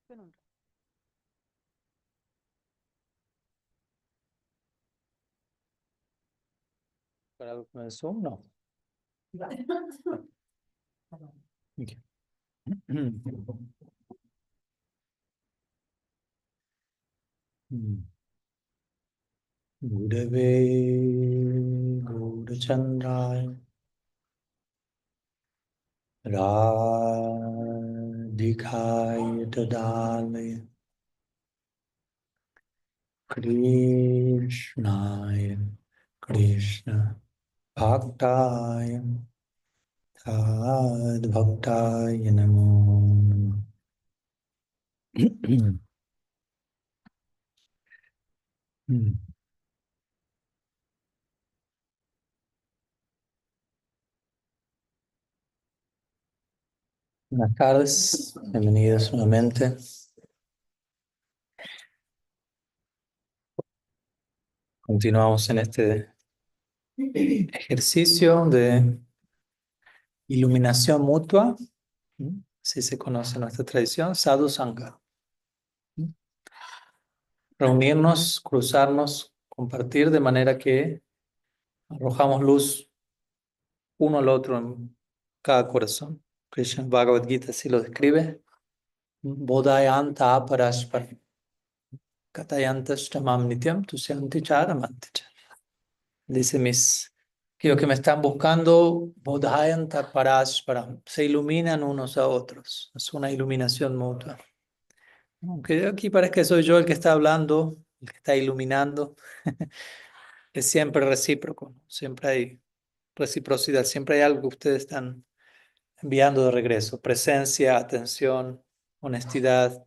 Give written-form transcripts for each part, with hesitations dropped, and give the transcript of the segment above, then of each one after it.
¿Para algo con el Zoom? No. Okay. Gurave Gaurachandray Radhikaya Tadalaya Krishnaya Krishna Bhaktaya Tad Bhaktaya Namo Namo. Buenas tardes, bienvenidos nuevamente. Continuamos en este ejercicio de iluminación mutua, así se conoce en nuestra tradición, sadhu sangha. Reunirnos, cruzarnos, compartir de manera que arrojamos luz uno al otro en cada corazón. Krishna Bhagavad Gita así lo describe. Bodhayanta aparashpar katayantastamam nityam tusyanti charamanticha. Dice aquellos que me están buscando, bodhayanta parashparam, se iluminan unos a otros. Es una iluminación mutua. Aunque aquí parece que soy yo el que está hablando, el que está iluminando, es siempre recíproco, siempre hay reciprocidad, siempre hay algo que ustedes están enviando de regreso, presencia, atención, honestidad,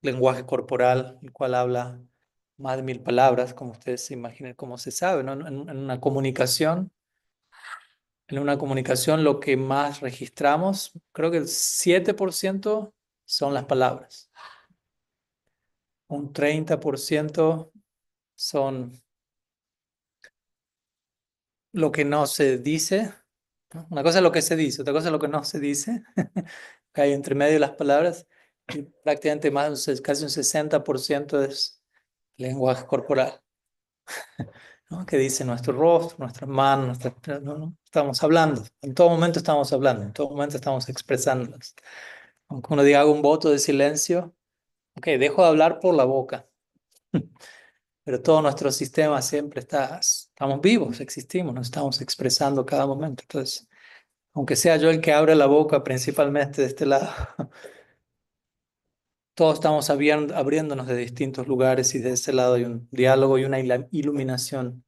lenguaje corporal, el cual habla más de 1000 palabras, como ustedes se imaginen, como se sabe, ¿no? En una comunicación lo que más registramos, creo que el 7% son las palabras, un 30% son lo que no se dice, ¿no? Una cosa es lo que se dice, otra cosa es lo que no se dice, que hay entre medio de las palabras, y prácticamente más, casi un 60% es lenguaje corporal, ¿no? Que dice nuestro rostro, nuestras manos, ¿no? Estamos hablando, en todo momento estamos hablando, en todo momento estamos expresándonos. Aunque uno diga hago un voto de silencio, ok, dejo de hablar por la boca, pero todo nuestro sistema siempre estamos vivos, existimos, nos estamos expresando cada momento. Entonces, aunque sea yo el que abre la boca principalmente de este lado, todos estamos abriéndonos de distintos lugares y de ese lado hay un diálogo y una iluminación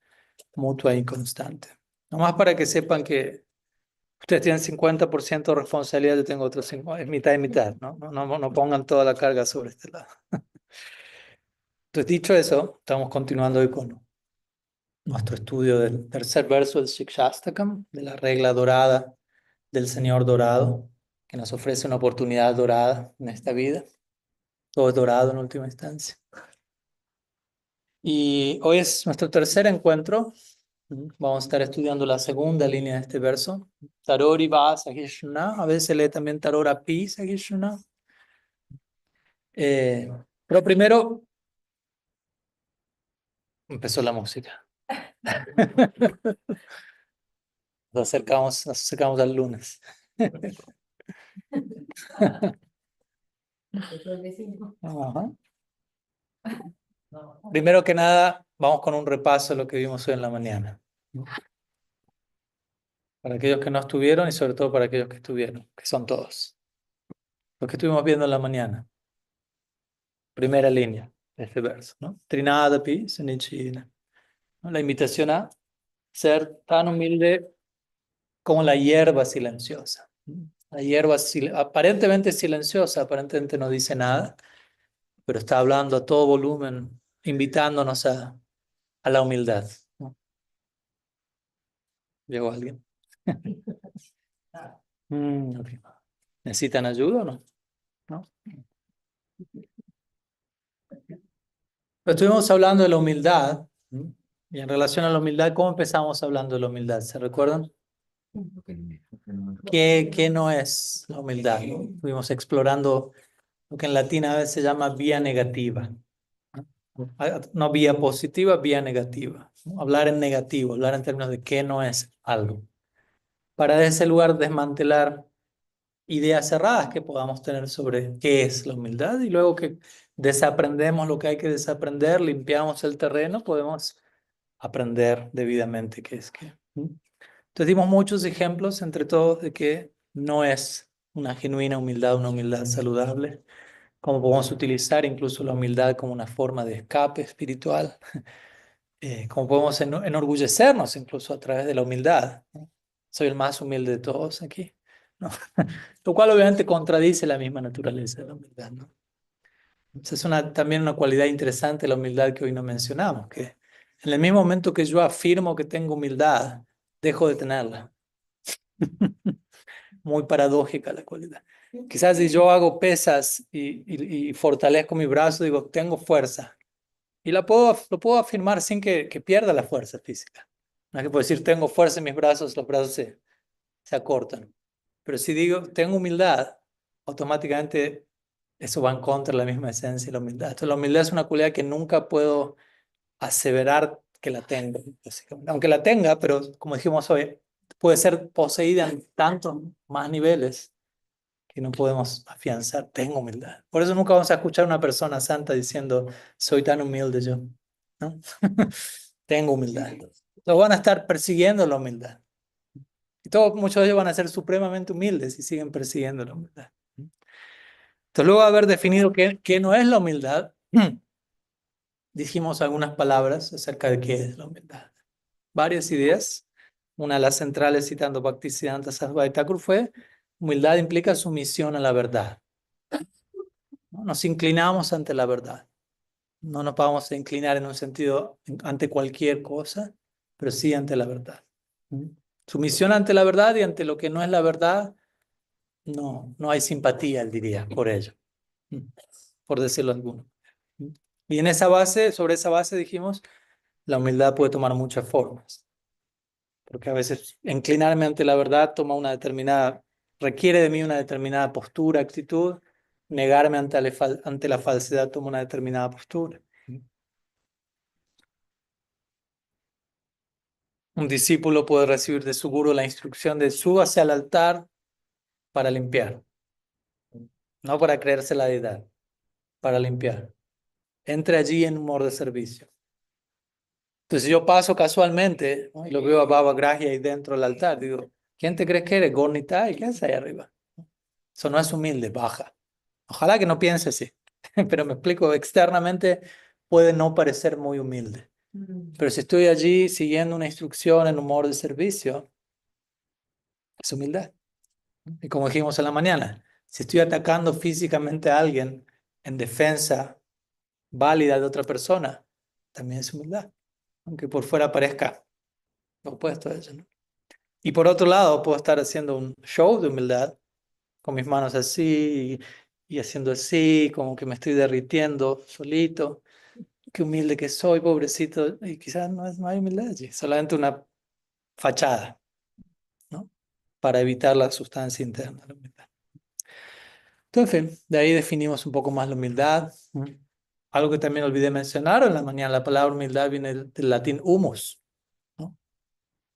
mutua y constante. Nomás para que sepan que ustedes tienen 50% de responsabilidad, yo tengo otros 50%, es mitad y mitad, ¿no? No pongan toda la carga sobre este lado. Entonces, dicho eso, estamos continuando hoy con nuestro estudio del tercer verso del Shikshastakam, de la regla dorada del Señor dorado, que nos ofrece una oportunidad dorada en esta vida. Todo es dorado en última instancia. Y hoy es nuestro tercer encuentro. Vamos a estar estudiando la segunda línea de este verso. Tarori va Sahishna, a veces se lee también Tarora pi Sahishna. Pero primero empezó la música. Nos acercamos al lunes. Ajá. Primero que nada, vamos con un repaso de lo que vimos hoy en la mañana. Para aquellos que no estuvieron y sobre todo para aquellos que estuvieron, que son todos. Lo que estuvimos viendo en la mañana. Primera línea de este verso, ¿no? Trinadapi Sanichina. La invitación a ser tan humilde como la hierba silenciosa. La hierba aparentemente silenciosa, aparentemente no dice nada, pero está hablando a todo volumen, invitándonos a la humildad, ¿no? ¿Llegó alguien? Okay. ¿Necesitan ayuda o no? ¿No? Estuvimos hablando de la humildad, ¿no? Y en relación a la humildad, ¿cómo empezamos hablando de la humildad? ¿Se recuerdan? ¿Qué no es la humildad, ¿no? Estuvimos explorando lo que en latín a veces se llama vía negativa. No vía positiva, vía negativa. ¿No? Hablar en negativo, hablar en términos de qué no es algo. Para de ese lugar desmantelar ideas cerradas que podamos tener sobre qué es la humildad y luego que desaprendemos lo que hay que desaprender, limpiamos el terreno, podemos aprender debidamente qué es qué. Entonces dimos muchos ejemplos entre todos de que no es una genuina humildad, una humildad saludable, cómo podemos utilizar incluso la humildad como una forma de escape espiritual, cómo podemos enorgullecernos incluso a través de la humildad, ¿no? Soy el más humilde de todos aquí, ¿no? Lo cual obviamente contradice la misma naturaleza de la humildad, ¿no? Esa es también una cualidad interesante de la humildad que hoy no mencionamos, que en el mismo momento que yo afirmo que tengo humildad, dejo de tenerla. Muy paradójica la cualidad. Quizás si yo hago pesas y fortalezco mi brazo, digo, tengo fuerza. Y lo puedo afirmar sin que pierda la fuerza física. No es que puedo decir, tengo fuerza en mis brazos, los brazos se acortan. Pero si digo, tengo humildad, automáticamente eso va en contra de la misma esencia de la humildad. Entonces, la humildad es una cualidad que nunca puedo aseverar que la tengo, básicamente. Aunque la tenga, pero como dijimos hoy, puede ser poseída en tantos más niveles que no podemos afianzar. Tengo humildad. Por eso nunca vamos a escuchar a una persona santa diciendo, soy tan humilde yo, ¿no? Tengo humildad. Los van a estar persiguiendo la humildad. Y muchos de ellos van a ser supremamente humildes y siguen persiguiendo la humildad. Entonces, luego de haber definido qué no es la humildad, dijimos algunas palabras acerca de qué es la humildad. Varias ideas. Una de las centrales, citando Bhaktisiddhanta Sarasvati Thakur, fue: humildad implica sumisión a la verdad, ¿no? Nos inclinamos ante la verdad. No nos vamos a inclinar en un sentido ante cualquier cosa, pero sí ante la verdad. Sumisión ante la verdad, y ante lo que no es la verdad, no hay simpatía, él diría, por ello, por decirlo alguno. Y en esa base, sobre esa base dijimos, la humildad puede tomar muchas formas, porque a veces inclinarme ante la verdad requiere de mí una determinada postura, actitud. Negarme ante la falsedad toma una determinada postura. Un discípulo puede recibir de su gurú la instrucción de: súbase al altar para limpiar, no para creerse la deidad, para limpiar. Entre allí en humor de servicio. Entonces yo paso casualmente, ¿no? Y lo veo a Baba Gracia ahí dentro del altar. Digo, ¿quién te crees que eres? Gornitai, ¿qué haces ahí arriba? Eso no es humilde, baja. Ojalá que no piense así, pero me explico, externamente puede no parecer muy humilde. Pero si estoy allí siguiendo una instrucción en humor de servicio, es humildad. Y como dijimos en la mañana, si estoy atacando físicamente a alguien en defensa válida de otra persona, también es humildad, aunque por fuera parezca lo opuesto a eso, ¿no? Y por otro lado, puedo estar haciendo un show de humildad, con mis manos así y haciendo así, como que me estoy derritiendo solito. Qué humilde que soy, pobrecito. Y quizás no hay humildad allí, solamente una fachada, ¿no? Para evitar la sustancia interna de la humildad. Entonces, en fin, de ahí definimos un poco más la humildad. Algo que también olvidé mencionar en la mañana: la palabra humildad viene del latín humus, ¿no?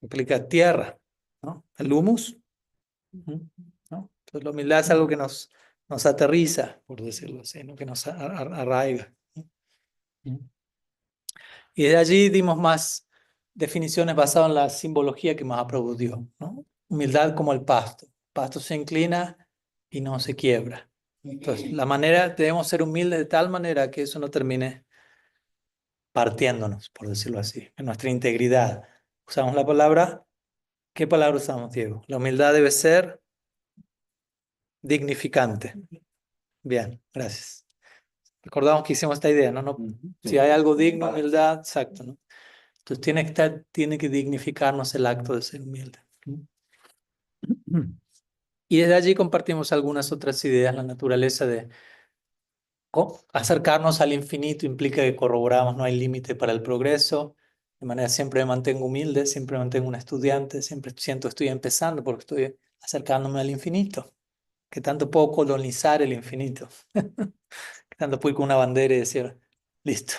Implica tierra, ¿no? El humus, ¿no? Entonces, la humildad es algo que nos aterriza, por decirlo así, ¿no? Que nos arraiga, ¿no? Y de allí dimos más definiciones basadas en la simbología que Mahaprabhu dio, ¿no? Humildad como el pasto. El pasto se inclina y no se quiebra. Entonces, debemos ser humildes de tal manera que eso no termine partiéndonos, por decirlo así, en nuestra integridad. Usamos la palabra, ¿qué palabra usamos, Diego? La humildad debe ser dignificante. Bien, gracias. Recordamos que hicimos esta idea, ¿no? Si hay algo digno, humildad, exacto, ¿no? Entonces tiene que dignificarnos el acto de ser humilde. Y desde allí compartimos algunas otras ideas. La naturaleza de acercarnos al infinito implica que corroboramos: no hay límite para el progreso. De manera, siempre me mantengo humilde, siempre me mantengo un estudiante, siempre siento que estoy empezando porque estoy acercándome al infinito. ¿Qué tanto puedo colonizar el infinito? ¿Qué tanto puedo ir con una bandera y decir, listo,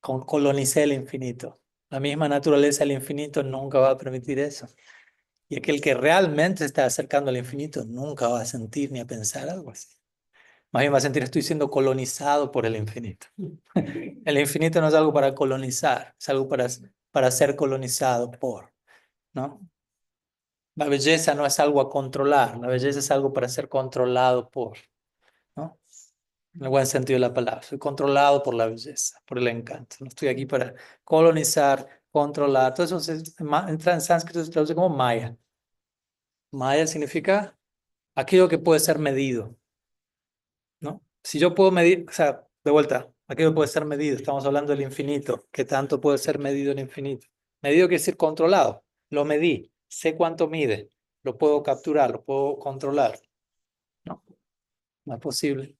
colonicé el infinito? La misma naturaleza del infinito nunca va a permitir eso. Y aquel que realmente se está acercando al infinito nunca va a sentir ni a pensar algo así. Más bien va a sentir, estoy siendo colonizado por el infinito. El infinito no es algo para colonizar, es algo para ser colonizado por, ¿no? La belleza no es algo a controlar, la belleza es algo para ser controlado por, ¿no? En el buen sentido de la palabra. Soy controlado por la belleza, por el encanto. No estoy aquí para colonizar, controlar. Todo eso entra en sánscrito, se traduce como maya. Maya significa aquello que puede ser medido, ¿no? Si yo puedo medir, o sea, de vuelta, aquello puede ser medido. Estamos hablando del infinito. ¿Qué tanto puede ser medido el infinito? Medido quiere decir controlado. Lo medí, sé cuánto mide, lo puedo capturar, lo puedo controlar. No, no es posible.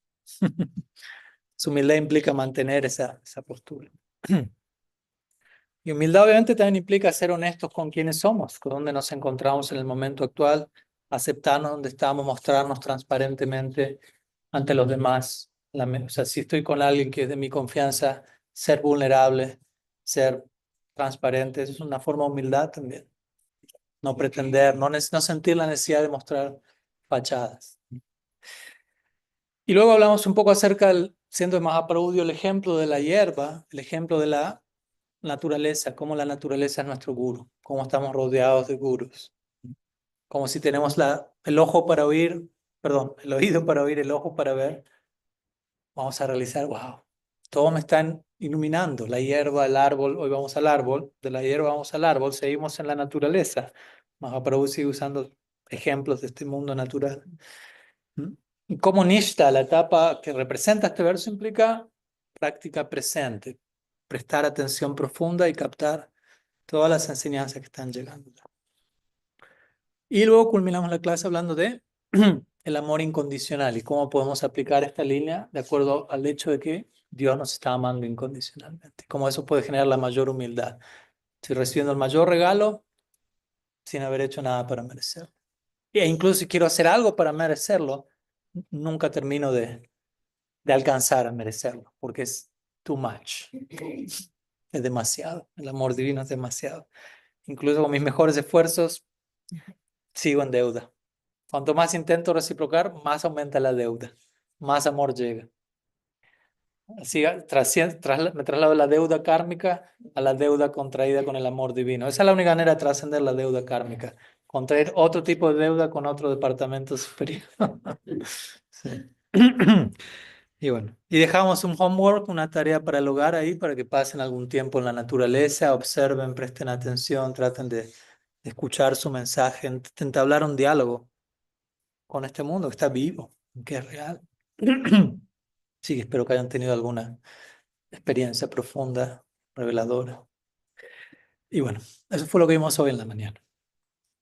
Su humildad implica mantener esa postura. Y humildad obviamente también implica ser honestos con quienes somos, con dónde nos encontramos en el momento actual, aceptarnos donde estamos, mostrarnos transparentemente ante los demás. O sea, si estoy con alguien que es de mi confianza, ser vulnerable, ser transparente, eso es una forma de humildad también. No pretender, no sentir la necesidad de mostrar fachadas. Y luego hablamos un poco acerca, siendo más Mahaprabhu, el ejemplo de la hierba, el ejemplo de la naturaleza, cómo la naturaleza es nuestro gurú, cómo estamos rodeados de gurús, como si tenemos el ojo para oír, perdón, el oído para oír, el ojo para ver, vamos a realizar, wow, todo me están iluminando, la hierba, el árbol, hoy vamos al árbol, de la hierba vamos al árbol, seguimos en la naturaleza, Mahaprabhu sigue usando ejemplos de este mundo natural. ¿Mm? Y como Nishta, la etapa que representa este verso implica práctica presente, prestar atención profunda y captar todas las enseñanzas que están llegando. Y luego culminamos la clase hablando de el amor incondicional y cómo podemos aplicar esta línea de acuerdo al hecho de que Dios nos está amando incondicionalmente. Cómo eso puede generar la mayor humildad. Estoy recibiendo el mayor regalo sin haber hecho nada para merecerlo. E incluso si quiero hacer algo para merecerlo, nunca termino de alcanzar a merecerlo, porque es too much. Es demasiado. El amor divino es demasiado. Incluso con mis mejores esfuerzos, sigo en deuda. Cuanto más intento reciprocar, más aumenta la deuda, más amor llega. Así me traslado de la deuda kármica a la deuda contraída con el amor divino. Esa es la única manera de trascender la deuda kármica. Contraer otro tipo de deuda con otro departamento superior. Sí. Y bueno, y dejamos un homework, una tarea para el hogar ahí, para que pasen algún tiempo en la naturaleza, observen, presten atención, traten de escuchar su mensaje, de entablar un diálogo con este mundo que está vivo, que es real. Sí, espero que hayan tenido alguna experiencia profunda, reveladora. Y bueno, eso fue lo que vimos hoy en la mañana.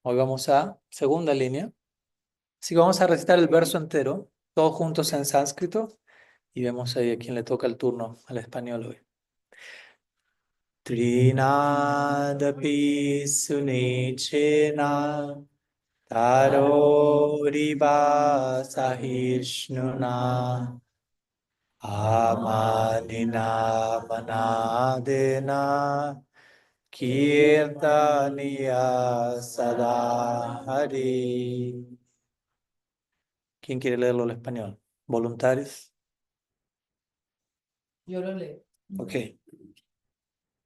Hoy vamos a segunda línea. Así que vamos a recitar el verso entero, todos juntos en sánscrito, y vemos ahí a quién le toca el turno al español hoy. Trinadapi sunechena taro riva sahishnuna amanina manadena kirtaniya sadahari. ¿Quién quiere leerlo en español? ¿Voluntarios? Yo lo leo. Ok.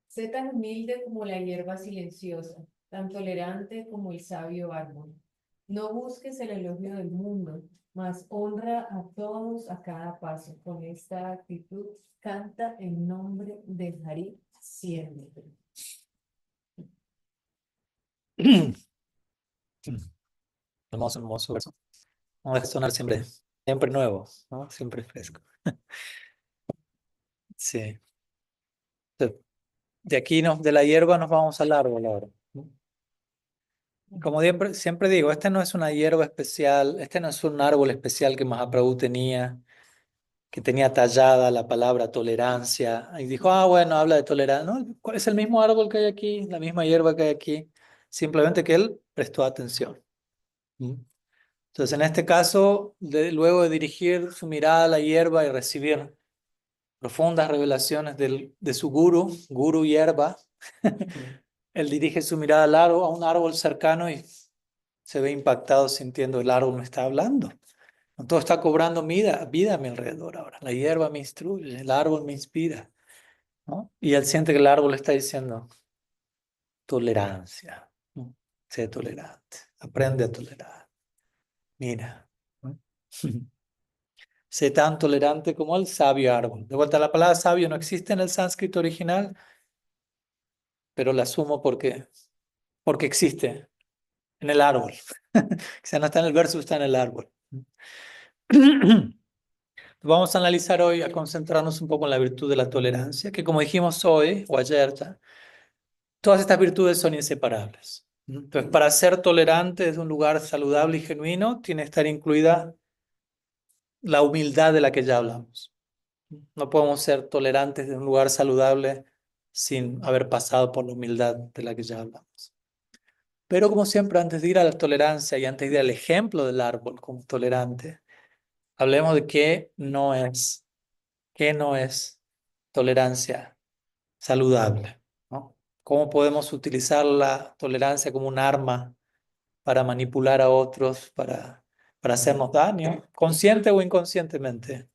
Sé tan humilde como la hierba silenciosa, tan tolerante como el sabio árbol. No busques el elogio del mundo, mas honra a todos a cada paso. Con esta actitud, canta en nombre de Hari siempre. Hermoso, hermoso verso. Vamos a sonar siempre, siempre nuevo, ¿no? Siempre fresco. Sí. De aquí, de la hierba nos vamos al árbol ahora. Como siempre digo, este no es una hierba especial, este no es un árbol especial que Mahaprabhu tenía, que tenía tallada la palabra tolerancia. Y dijo, ah, bueno, habla de tolerancia. No, es el mismo árbol que hay aquí, la misma hierba que hay aquí, simplemente que él prestó atención. ¿Mm? Entonces Entonces, en este caso, luego de dirigir su mirada a la hierba y recibir profundas revelaciones de su guru hierba, él dirige su mirada a un árbol cercano y se ve impactado sintiendo el árbol me está hablando. Todo está cobrando vida a mi alrededor ahora. La hierba me instruye, el árbol me inspira, ¿no? Y él siente que el árbol le está diciendo tolerancia, ¿no? Sé tolerante, aprende a tolerar. Mira, ¿no? Sé tan tolerante como el sabio árbol. De vuelta, la palabra sabio no existe en el sánscrito original, pero la asumo porque existe en el árbol. O sea, no está en el verso, está en el árbol. Vamos a analizar hoy, a concentrarnos un poco en la virtud de la tolerancia, que como dijimos hoy o ayer ya, todas estas virtudes son inseparables. Entonces, para ser tolerante desde un lugar saludable y genuino, tiene que estar incluida la humildad de la que ya hablamos. No podemos ser tolerantes de un lugar saludable sin haber pasado por la humildad de la que ya hablamos. Pero como siempre, antes de ir a la tolerancia y antes de ir al ejemplo del árbol como tolerante, hablemos de qué no es tolerancia saludable, ¿no? ¿Cómo podemos utilizar la tolerancia como un arma para manipular a otros, para hacernos daño, consciente o inconscientemente?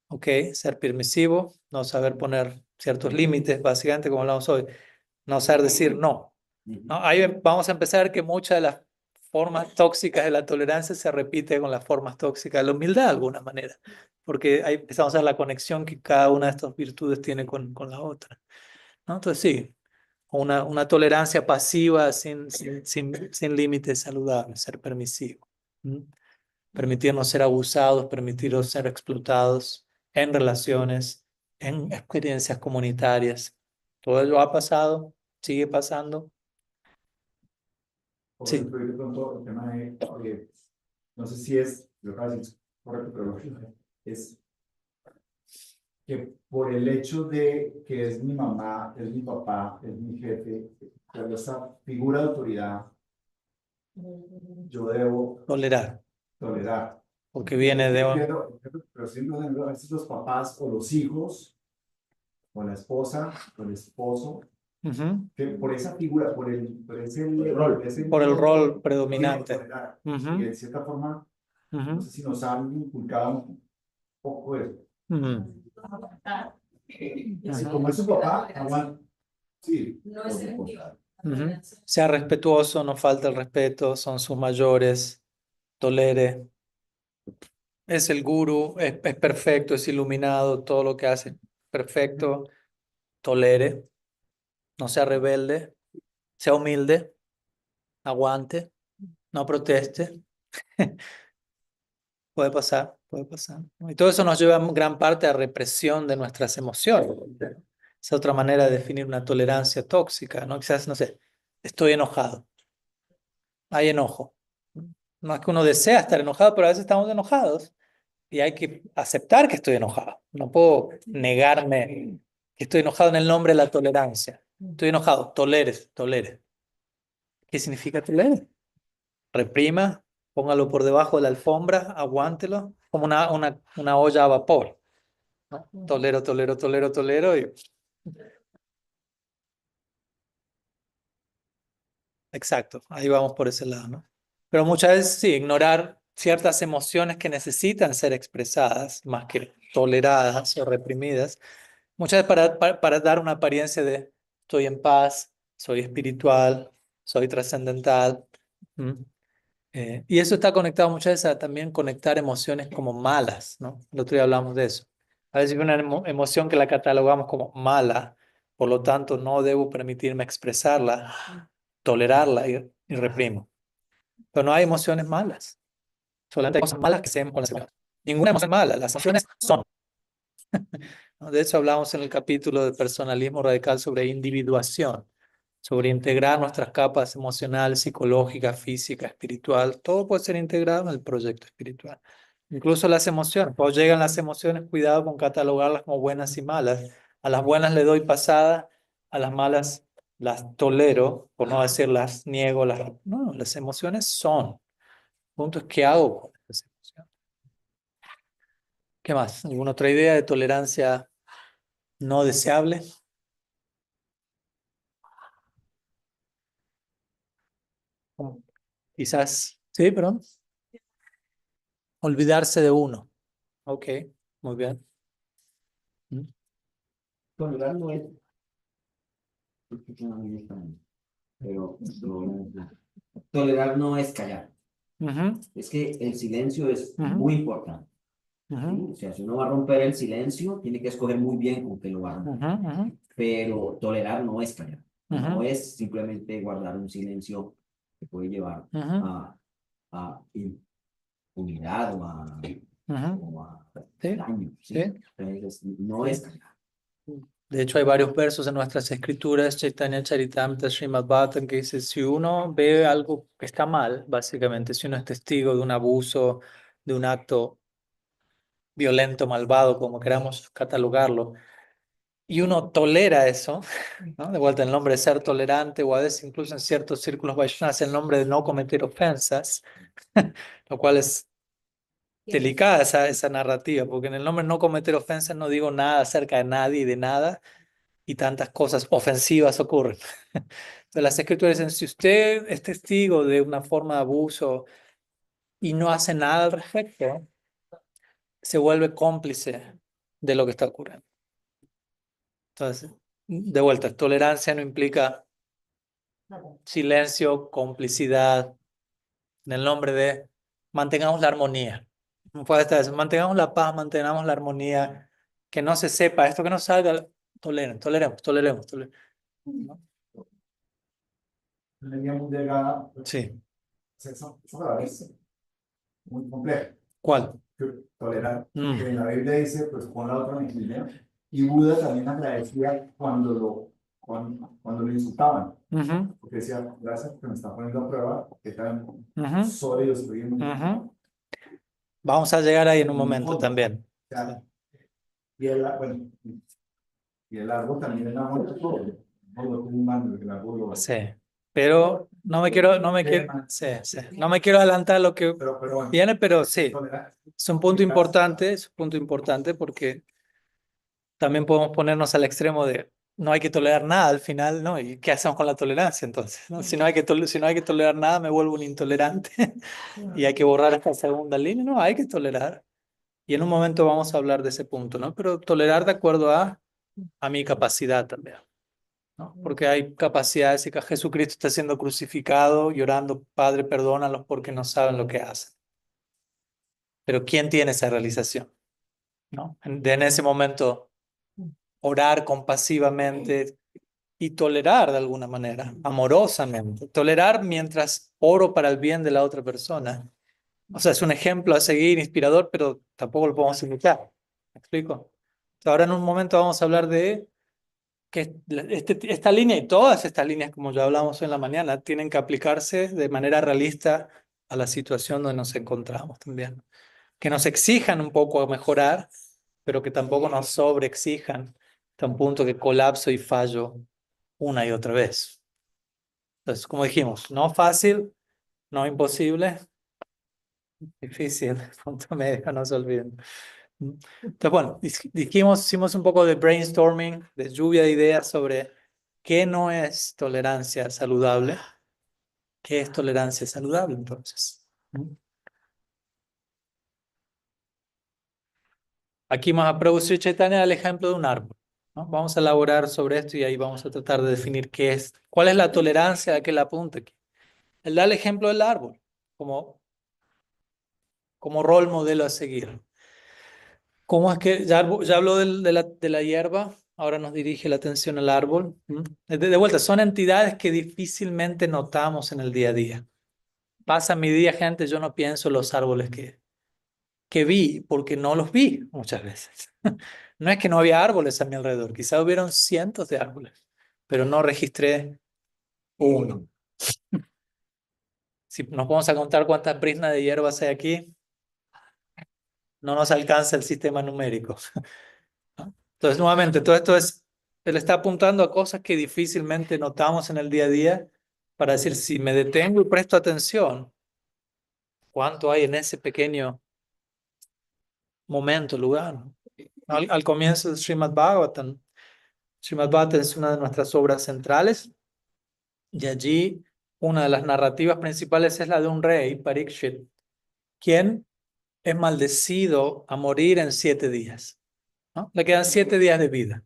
¿Ok? Ser permisivo, no saber poner ciertos límites, básicamente como hablamos hoy, no saber decir no. ¿No? Ahí vamos a empezar que muchas de las formas tóxicas de la tolerancia se repite con las formas tóxicas de la humildad de alguna manera, porque ahí empezamos a ver la conexión que cada una de estas virtudes tiene con la otra, ¿no? Entonces sí, una tolerancia pasiva sin límites saludables, ser permisivo. ¿Mm? Permitirnos ser abusados, permitirnos ser explotados en relaciones, en experiencias comunitarias. Todo ello ha pasado, sigue pasando. Por Sí, ejemplo, yo de pronto el tema de, no sé si es, lo que es correcto, pero es que por el hecho de que es mi mamá, es mi papá, es mi jefe, pero esa figura de autoridad, yo debo tolerar, tolerar. porque viene de... Pero siempre a veces los papás o los hijos, o la esposa, o el esposo, Ujú. que por esa figura, por ese rol, Por el rol quieren predominante. tolerar. Y Ujú, de cierta forma, no ujú, sé si nos han inculcado un poco eso. ujú. Si como es su papá, aguanta. Sí, No por es supuesto. efectiva. Ujú. Sea respetuoso, no falta el respeto, son sus mayores, tolere. Es el gurú, es perfecto, es iluminado, todo lo que hace perfecto, tolere, no sea rebelde, sea humilde, aguante, no proteste. Puede pasar, puede pasar. Y todo eso nos lleva en gran parte a represión de nuestras emociones. Es otra manera de definir una tolerancia tóxica, ¿no? Quizás, no sé, estoy enojado, hay enojo. No es que uno desea estar enojado, pero a veces estamos enojados y hay que aceptar que estoy enojado. No puedo negarme que estoy enojado en el nombre de la tolerancia. Estoy enojado, tolere. ¿Qué significa tolere? Reprima, póngalo por debajo de la alfombra, aguántelo, como una olla a vapor, ¿no? Tolero, y exacto, ahí vamos por ese lado, ¿no? Pero muchas veces sí, ignorar ciertas emociones que necesitan ser expresadas, más que toleradas o reprimidas, muchas veces para dar una apariencia de estoy en paz, soy espiritual, soy trascendental. ¿Mm? Y eso está conectado muchas veces a también conectar emociones como malas, ¿no? El otro día hablamos de eso. A veces hay una emoción que la catalogamos como mala, por lo tanto no debo permitirme expresarla, tolerarla y reprimo. Pero no hay emociones malas, solamente hay cosas malas que se ven con las emociones. Ninguna emoción es mala, las emociones son, ¿no? De eso hablamos en el capítulo de personalismo radical sobre individuación, sobre integrar nuestras capas emocional, psicológica, física, espiritual. Todo puede ser integrado en el proyecto espiritual. Incluso las emociones. Cuando llegan las emociones, cuidado con catalogarlas como buenas y malas. A las buenas le doy pasada, a las malas las tolero, por no decir las niego. No, las emociones son. punto es qué hago con esas emociones. ¿Qué más? ¿Alguna otra idea de tolerancia no deseable? Quizás, sí, perdón. Olvidarse de uno. Ok, muy bien. Mm. Tolerar no es, tolerar no es callar. Ujú, Es que el silencio es ujú, muy importante. ¿Sí? ujú, O sea, si uno va a romper el silencio, tiene que escoger muy bien con qué lo va a romper. ujú, ujú, Pero tolerar no es callar. No ujú, es simplemente guardar un silencio que puede llevar ujú, a impunidad ujú. o a Sí, daño. sí, ¿Sí? Entonces, no sí. es callar. De hecho, hay varios versos en nuestras escrituras, Chaitanya Charitamrita, Srimad Bhattan, que dice, si uno ve algo que está mal, básicamente, si uno es testigo de un abuso, de un acto violento, malvado, como queramos catalogarlo, y uno tolera eso, ¿no? De vuelta el nombre de ser tolerante, o a veces incluso en ciertos círculos Vaishnavas el nombre de no cometer ofensas, lo cual es delicada esa narrativa, porque en el nombre no cometer ofensas no digo nada acerca de nadie y de nada, y tantas cosas ofensivas ocurren. Entonces, las escrituras dicen, si usted es testigo de una forma de abuso y no hace nada al respecto, se vuelve cómplice de lo que está ocurriendo. Entonces, de vuelta, tolerancia no implica silencio, complicidad, en el nombre de mantengamos la armonía. Puede estar eso, mantengamos la paz, mantengamos la armonía, que no se sepa, esto que no salga, toleremos. ¿No? Una línea muy delgada, Sí. esa palabra es muy compleja. ¿Cuál? Tolerar. Mm. Que en la Biblia dice, pues pon la otra mejilla. Y Buda también agradecía cuando lo insultaban. Ujú, Porque decía, gracias porque me está poniendo a prueba qué tan ujú, sólido estoy en ujú. Vamos a llegar ahí en un mi momento fondo. también. O sea, bueno, y el árbol también es una muerte todo. No lo como humano, el árbol Sí, pero no me quiero adelantar lo que pero bueno, viene, pero sí, tolerar. es un punto importante porque también podemos ponernos al extremo de no hay que tolerar nada al final, ¿no? ¿Y qué hacemos con la tolerancia entonces? ¿No? Si no hay que si no hay que tolerar nada, me vuelvo un intolerante y hay que borrar esta segunda línea, no, hay que tolerar. Y en un momento vamos a hablar de ese punto, ¿no? Pero tolerar de acuerdo a mi capacidad también, ¿no? Porque hay capacidades y que Jesucristo está siendo crucificado, llorando, Padre, perdónalos porque no saben lo que hacen. Pero ¿quién tiene esa realización? ¿No? En ese momento, orar compasivamente y tolerar de alguna manera, amorosamente. Tolerar mientras oro para el bien de la otra persona. O sea, es un ejemplo a seguir, inspirador, pero tampoco lo podemos imitar. ¿Me explico? Ahora en un momento vamos a hablar de que esta línea y todas estas líneas, como ya hablamos hoy en la mañana, tienen que aplicarse de manera realista a la situación donde nos encontramos también. Que nos exijan un poco a mejorar, pero que tampoco nos sobreexijan hasta un punto que colapso y fallo una y otra vez. Entonces, como dijimos, no fácil, no imposible, difícil, punto medio, no se olviden. Entonces, bueno, hicimos un poco de brainstorming, de lluvia de ideas sobre qué no es tolerancia saludable, qué es tolerancia saludable entonces. Aquí Mahaprabhu Sri Chaitanya da el ejemplo de un árbol, ¿no? Vamos a elaborar sobre esto y ahí vamos a tratar de definir qué es, cuál es la tolerancia a que él apunta aquí. Él da el ejemplo del árbol como rol modelo a seguir. ¿Cómo es que ya habló de la hierba? Ahora nos dirige la atención al árbol. ¿Mm? De vuelta, son entidades que difícilmente notamos en el día a día. Pasa mi día, gente, yo no pienso en los árboles que vi, porque no los vi muchas veces. No es que no había árboles a mi alrededor, quizá hubieron cientos de árboles, pero no registré uno. Si nos vamos a contar cuántas briznas de hierbas hay aquí, no nos alcanza el sistema numérico. ¿No? Entonces, nuevamente, todo esto él está apuntando a cosas que difícilmente notamos en el día a día para decir, si me detengo y presto atención, ¿Cuánto hay en ese pequeño momento, lugar? Al comienzo del Srimad Bhagavatam. Srimad Bhagavatam es una de nuestras obras centrales y allí una de las narrativas principales es la de un rey, Parikshit, quien es maldecido a morir en 7 días, ¿no? Le quedan 7 días de vida.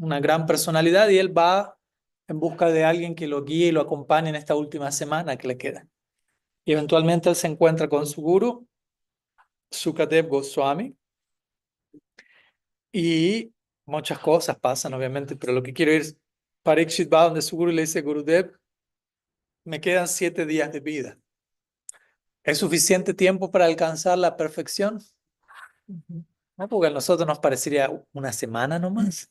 Una gran personalidad y él va en busca de alguien que lo guíe y lo acompañe en esta última semana que le queda. Y eventualmente él se encuentra con su guru, Sukadev Goswami, y muchas cosas pasan, obviamente, pero lo que quiero ir, Parikshit va donde su guru y le dice, Gurudev, me quedan 7 días de vida. ¿Es suficiente tiempo para alcanzar la perfección? No, porque a nosotros nos parecería una semana nomás.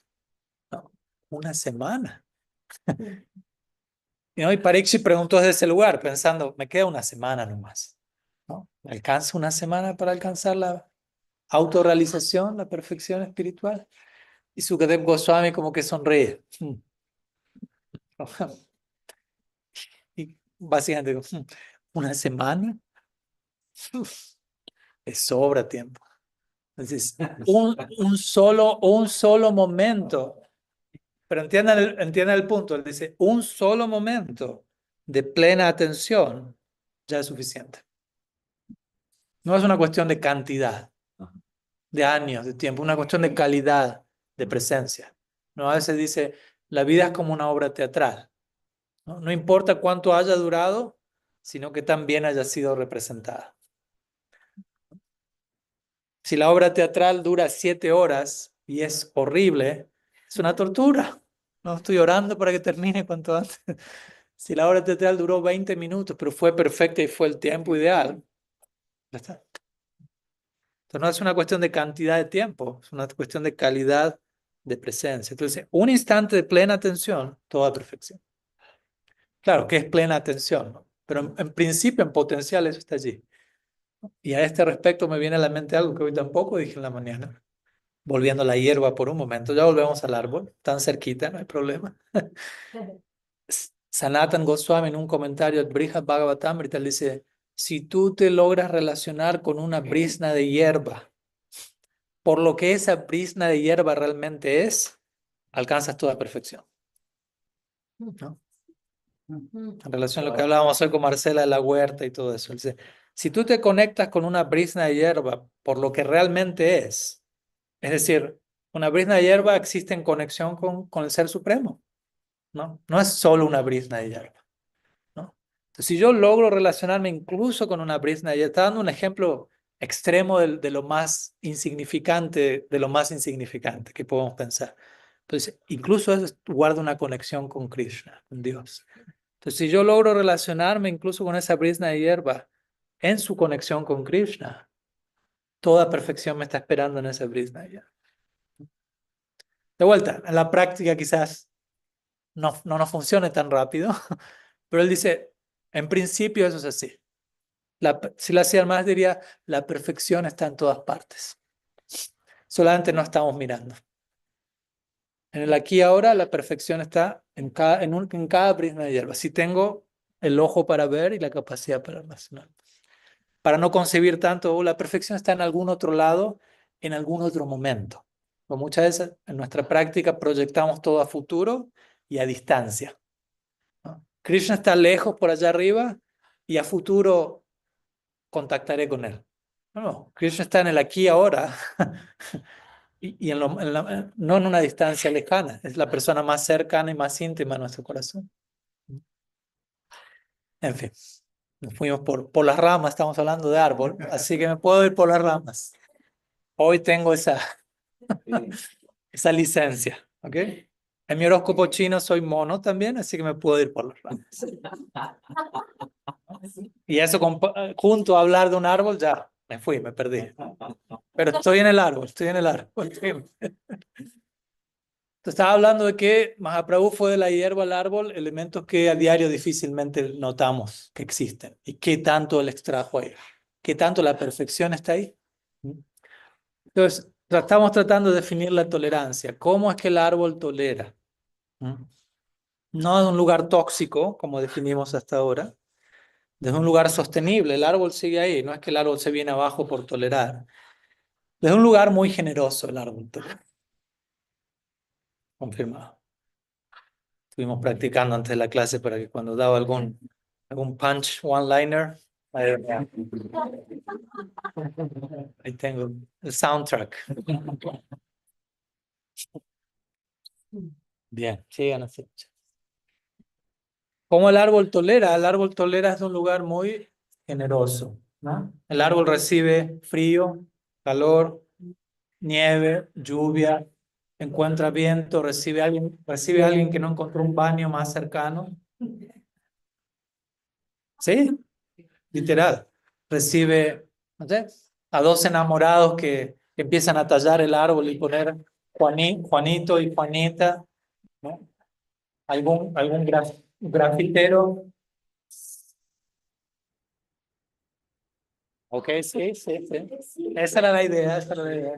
No, una semana. Y Parikshit preguntó desde ese lugar, pensando, me queda una semana nomás, ¿no? ¿Me alcanza una semana para alcanzar la autorrealización, la perfección espiritual? Y Sukadev Goswami como que sonríe. Y básicamente digo, ¿una semana? Es sobra tiempo. Entonces, un solo momento. Pero entiendan el punto. Él dice, un solo momento de plena atención ya es suficiente. No es una cuestión de cantidad, de años, de tiempo, una cuestión de calidad, de presencia. ¿No? A veces dice, la vida es como una obra teatral. ¿No? No importa cuánto haya durado, sino que también haya sido representada. Si la obra teatral dura 7 horas y es horrible, es una tortura. No estoy orando para que termine cuanto antes. Si la obra teatral duró 20 minutos, pero fue perfecta y fue el tiempo ideal, ya está. Entonces no es una cuestión de cantidad de tiempo, es una cuestión de calidad de presencia. Entonces, un instante de plena atención, toda perfección. Claro, que es plena atención, ¿no? Pero en principio, en potencial, eso está allí. Y a este respecto me viene a la mente algo que hoy tampoco dije en la mañana, volviendo a la hierba por un momento, ya volvemos al árbol, tan cerquita, no hay problema. Sanatan Goswami en un comentario al Brihad Bhagavatamrita dice, si tú te logras relacionar con una brisna de hierba, por lo que esa brisna de hierba realmente es, alcanzas toda perfección, ¿no? En relación a lo que hablábamos hoy con Marcela de la huerta y todo eso. Dice, si tú te conectas con una brisna de hierba por lo que realmente es decir, una brisna de hierba existe en conexión con el Ser Supremo, ¿no? No es solo una brisna de hierba, ¿no? Entonces, si yo logro relacionarme incluso con una brisna de hierba, está dando un ejemplo extremo de lo más insignificante, que podemos pensar. Entonces, incluso eso guarda una conexión con Krishna, con Dios. Entonces, si yo logro relacionarme incluso con esa brisna de hierba en su conexión con Krishna, toda perfección me está esperando en esa brisna de hierba. De vuelta, en la práctica quizás no nos funcione tan rápido, pero él dice, en principio eso es así. Si la hacía más diría, la perfección está en todas partes. Solamente no estamos mirando. En el aquí y ahora la perfección está en cada prisma de hierba. Si tengo el ojo para ver y la capacidad para almacenar. Para no concebir tanto, la perfección está en algún otro lado, en algún otro momento. Pues muchas veces en nuestra práctica proyectamos todo a futuro y a distancia, ¿no? Krishna está lejos por allá arriba y a futuro contactaré con él. No, Krishna está en el aquí y ahora y no en una distancia lejana. Es la persona más cercana y más íntima a nuestro corazón. En fin, nos fuimos por las ramas, estamos hablando de árbol, así que me puedo ir por las ramas. Hoy tengo esa licencia, ¿ok? En mi horóscopo chino soy mono también, así que me puedo ir por las ramas. Y eso junto a hablar de un árbol, ya me fui, me perdí. Pero estoy en el árbol, estoy en el árbol. Te estaba hablando de que Mahaprabhu fue de la hierba al árbol, elementos que a diario difícilmente notamos que existen. Y qué tanto él extrajo ahí. Qué tanto la perfección está ahí. Entonces, estamos tratando de definir la tolerancia. ¿Cómo es que el árbol tolera? No es un lugar tóxico, como definimos hasta ahora, Desde un lugar sostenible, el árbol sigue ahí, no es que el árbol se viene abajo por tolerar. Desde un lugar muy generoso el árbol tolera. Confirmado. Estuvimos practicando antes de la clase para que cuando daba algún punch one-liner, ahí tengo el soundtrack. Bien, sigan así. ¿Cómo el árbol tolera? El árbol tolera es de un lugar muy generoso, ¿no? El árbol recibe frío, calor, nieve, lluvia, encuentra viento, recibe a alguien que no encontró un baño más cercano. ¿Sí? Literal. Recibe, no sé, a dos enamorados que empiezan a tallar el árbol y poner Juanito y Juanita, ¿no? Algún grafitero. Ok, sí, sí, sí. Esa era la idea, esa era la idea.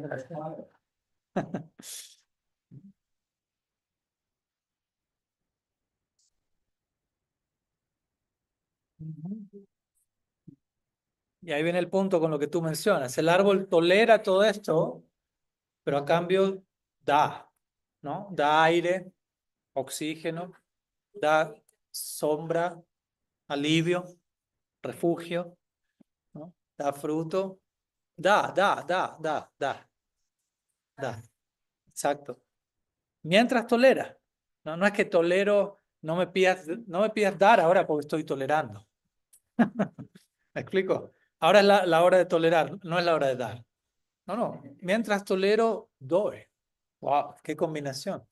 Y ahí viene el punto con lo que tú mencionas. El árbol tolera todo esto, pero a cambio da, ¿no? Da aire, oxígeno, da sombra, alivio, refugio, ¿no? Da fruto, da. Exacto. Mientras tolera. No, no es que tolero, no me pidas dar ahora porque estoy tolerando. ¿Me explico? Ahora es la hora de tolerar, no es la hora de dar. No, no. Mientras tolero, doy. Wow, qué combinación.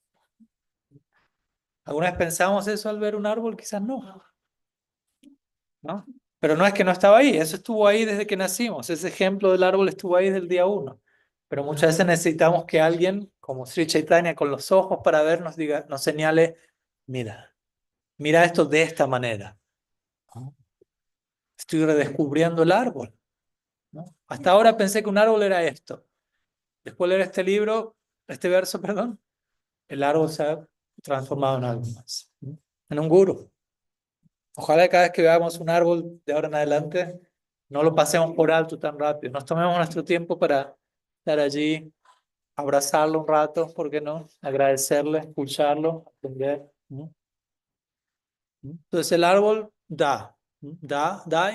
¿Alguna vez pensamos eso al ver un árbol? Quizás no, ¿no? Pero no es que no estaba ahí, eso estuvo ahí desde que nacimos. Ese ejemplo del árbol estuvo ahí desde el día uno. Pero muchas veces necesitamos que alguien, como Sri Chaitanya, con los ojos para ver, nos diga, nos señale, mira esto de esta manera. ¿No? Estoy redescubriendo el árbol, ¿no? Hasta ahora pensé que un árbol era esto. Después de leer este verso, perdón, el árbol se ha transformado en algo más, ¿no? En un guru. Ojalá cada vez que veamos un árbol de ahora en adelante, no lo pasemos por alto tan rápido. Nos tomemos nuestro tiempo para estar allí, abrazarlo un rato, ¿por qué no? Agradecerle, escucharlo, aprender, ¿no? Entonces el árbol da,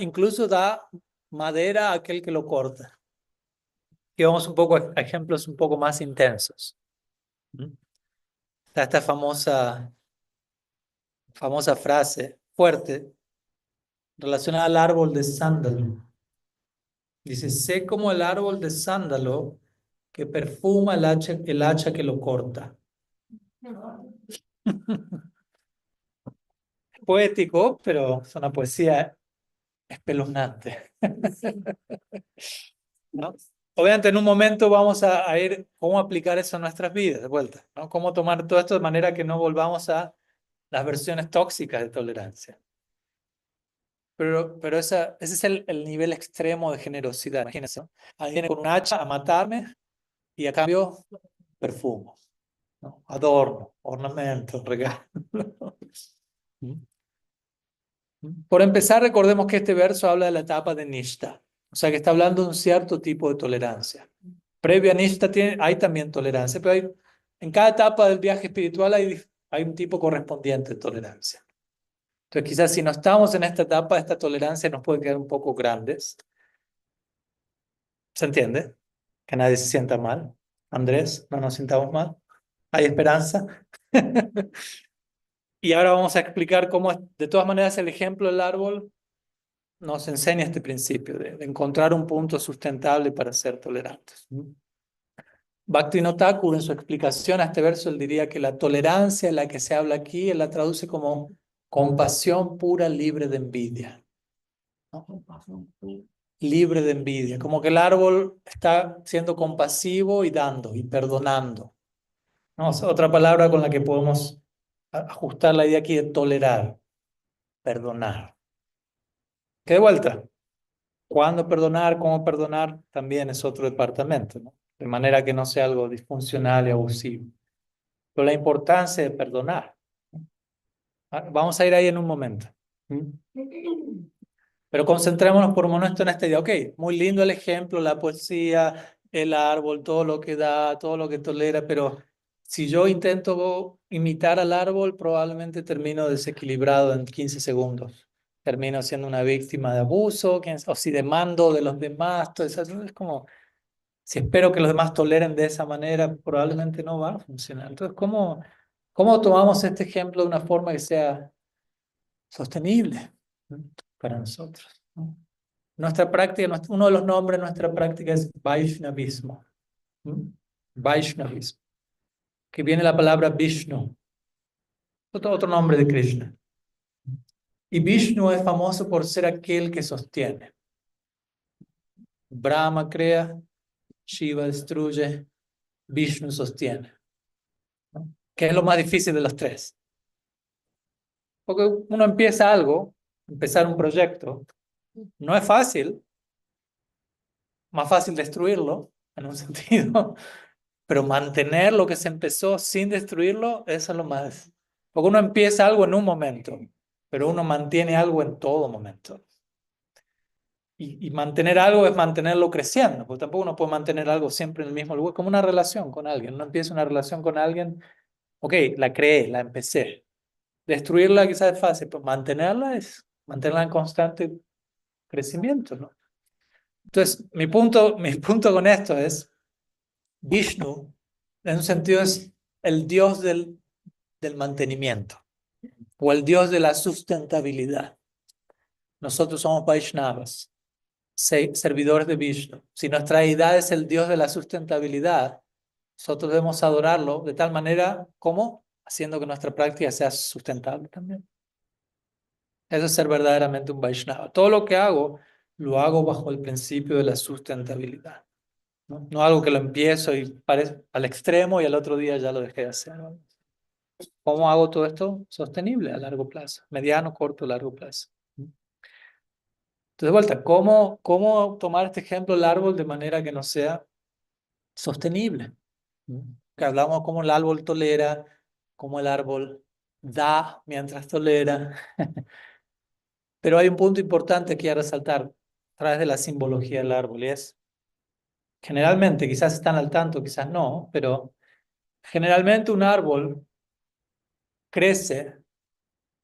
incluso da madera a aquel que lo corta. Y vamos un poco a ejemplos un poco más intensos. Está esta famosa frase fuerte relacionada al árbol de sándalo. Dice, sé como el árbol de sándalo que perfuma el hacha que lo corta. Poético, pero es una poesía espeluznante, ¿no? Obviamente en un momento vamos a ir cómo aplicar eso a nuestras vidas de vuelta, ¿no? Cómo tomar todo esto de manera que no volvamos a las versiones tóxicas de tolerancia. Pero ese es el nivel extremo de generosidad. Imagínense, ¿no? Alguien viene con un hacha a matarme y a cambio perfumo, ¿no? Adorno, ornamento, regalo. Por empezar, recordemos que este verso habla de la etapa de Nishta, o sea que está hablando de un cierto tipo de tolerancia. Previo a Nishta hay también tolerancia, pero en cada etapa del viaje espiritual hay un tipo correspondiente de tolerancia. Entonces, quizás si no estamos en esta etapa, esta tolerancia nos puede quedar un poco grandes. ¿Se entiende? Que nadie se sienta mal. Andrés, no nos sintamos mal. Hay esperanza. Y ahora vamos a explicar cómo, de todas maneras, el ejemplo del árbol nos enseña este principio de encontrar un punto sustentable para ser tolerantes. Bhaktivinoda Thakur, en su explicación a este verso, él diría que la tolerancia en la que se habla aquí, él la traduce como compasión pura, libre de envidia, ¿no? Libre de envidia, como que el árbol está siendo compasivo y dando y perdonando, ¿no? O sea, otra palabra con la que podemos ajustar la idea aquí de tolerar, perdonar. Que de vuelta, cuándo perdonar, cómo perdonar, también es otro departamento, ¿no? De manera que no sea algo disfuncional y abusivo. Pero la importancia de perdonar. Vamos a ir ahí en un momento. Pero concentrémonos por un momento en esta idea. Ok, muy lindo el ejemplo, la poesía, el árbol, todo lo que da, todo lo que tolera, pero si yo intento imitar al árbol, probablemente termino desequilibrado en 15 segundos. Termino siendo una víctima de abuso, o si demando de los demás, todo eso. Es como, si espero que los demás toleren de esa manera, probablemente no va a funcionar. Entonces, ¿cómo tomamos este ejemplo de una forma que sea sostenible, ¿no?, para nosotros, ¿no? Nuestra práctica, uno de los nombres de nuestra práctica es Vaishnavismo. Vaishnavismo, que viene la palabra Vishnu, otro nombre de Krishna. Y Vishnu es famoso por ser aquel que sostiene. Brahma crea, Shiva destruye, Vishnu sostiene, ¿no? ¿Qué es lo más difícil de los tres? Porque uno empieza algo, empezar un proyecto, no es fácil, más fácil destruirlo, en un sentido, pero mantener lo que se empezó sin destruirlo, eso es lo más. Porque uno empieza algo en un momento, pero uno mantiene algo en todo momento. Y mantener algo es mantenerlo creciendo, porque tampoco uno puede mantener algo siempre en el mismo lugar, como una relación con alguien. Uno empieza una relación con alguien, ok, la creé, la empecé. Destruirla quizás es fácil, pero mantenerla es mantenerla en constante crecimiento, ¿no? Entonces, mi punto con esto es, Vishnu, en un sentido, es el dios del mantenimiento o el dios de la sustentabilidad. Nosotros somos Vaishnavas, servidores de Vishnu. Si nuestra deidad es el dios de la sustentabilidad, nosotros debemos adorarlo de tal manera como haciendo que nuestra práctica sea sustentable también. Eso es ser verdaderamente un Vaishnava. Todo lo que hago, lo hago bajo el principio de la sustentabilidad. No algo que lo empiezo y parece al extremo y al otro día ya lo dejé de hacer, ¿no? ¿Cómo hago todo esto sostenible a largo plazo? Mediano, corto, largo plazo. Entonces, de vuelta, ¿cómo tomar este ejemplo del árbol de manera que no sea sostenible? Que hablamos cómo el árbol tolera, cómo el árbol da mientras tolera. Pero hay un punto importante que quiero resaltar a través de la simbología del árbol, y es, generalmente, quizás están al tanto, quizás no, pero generalmente un árbol crece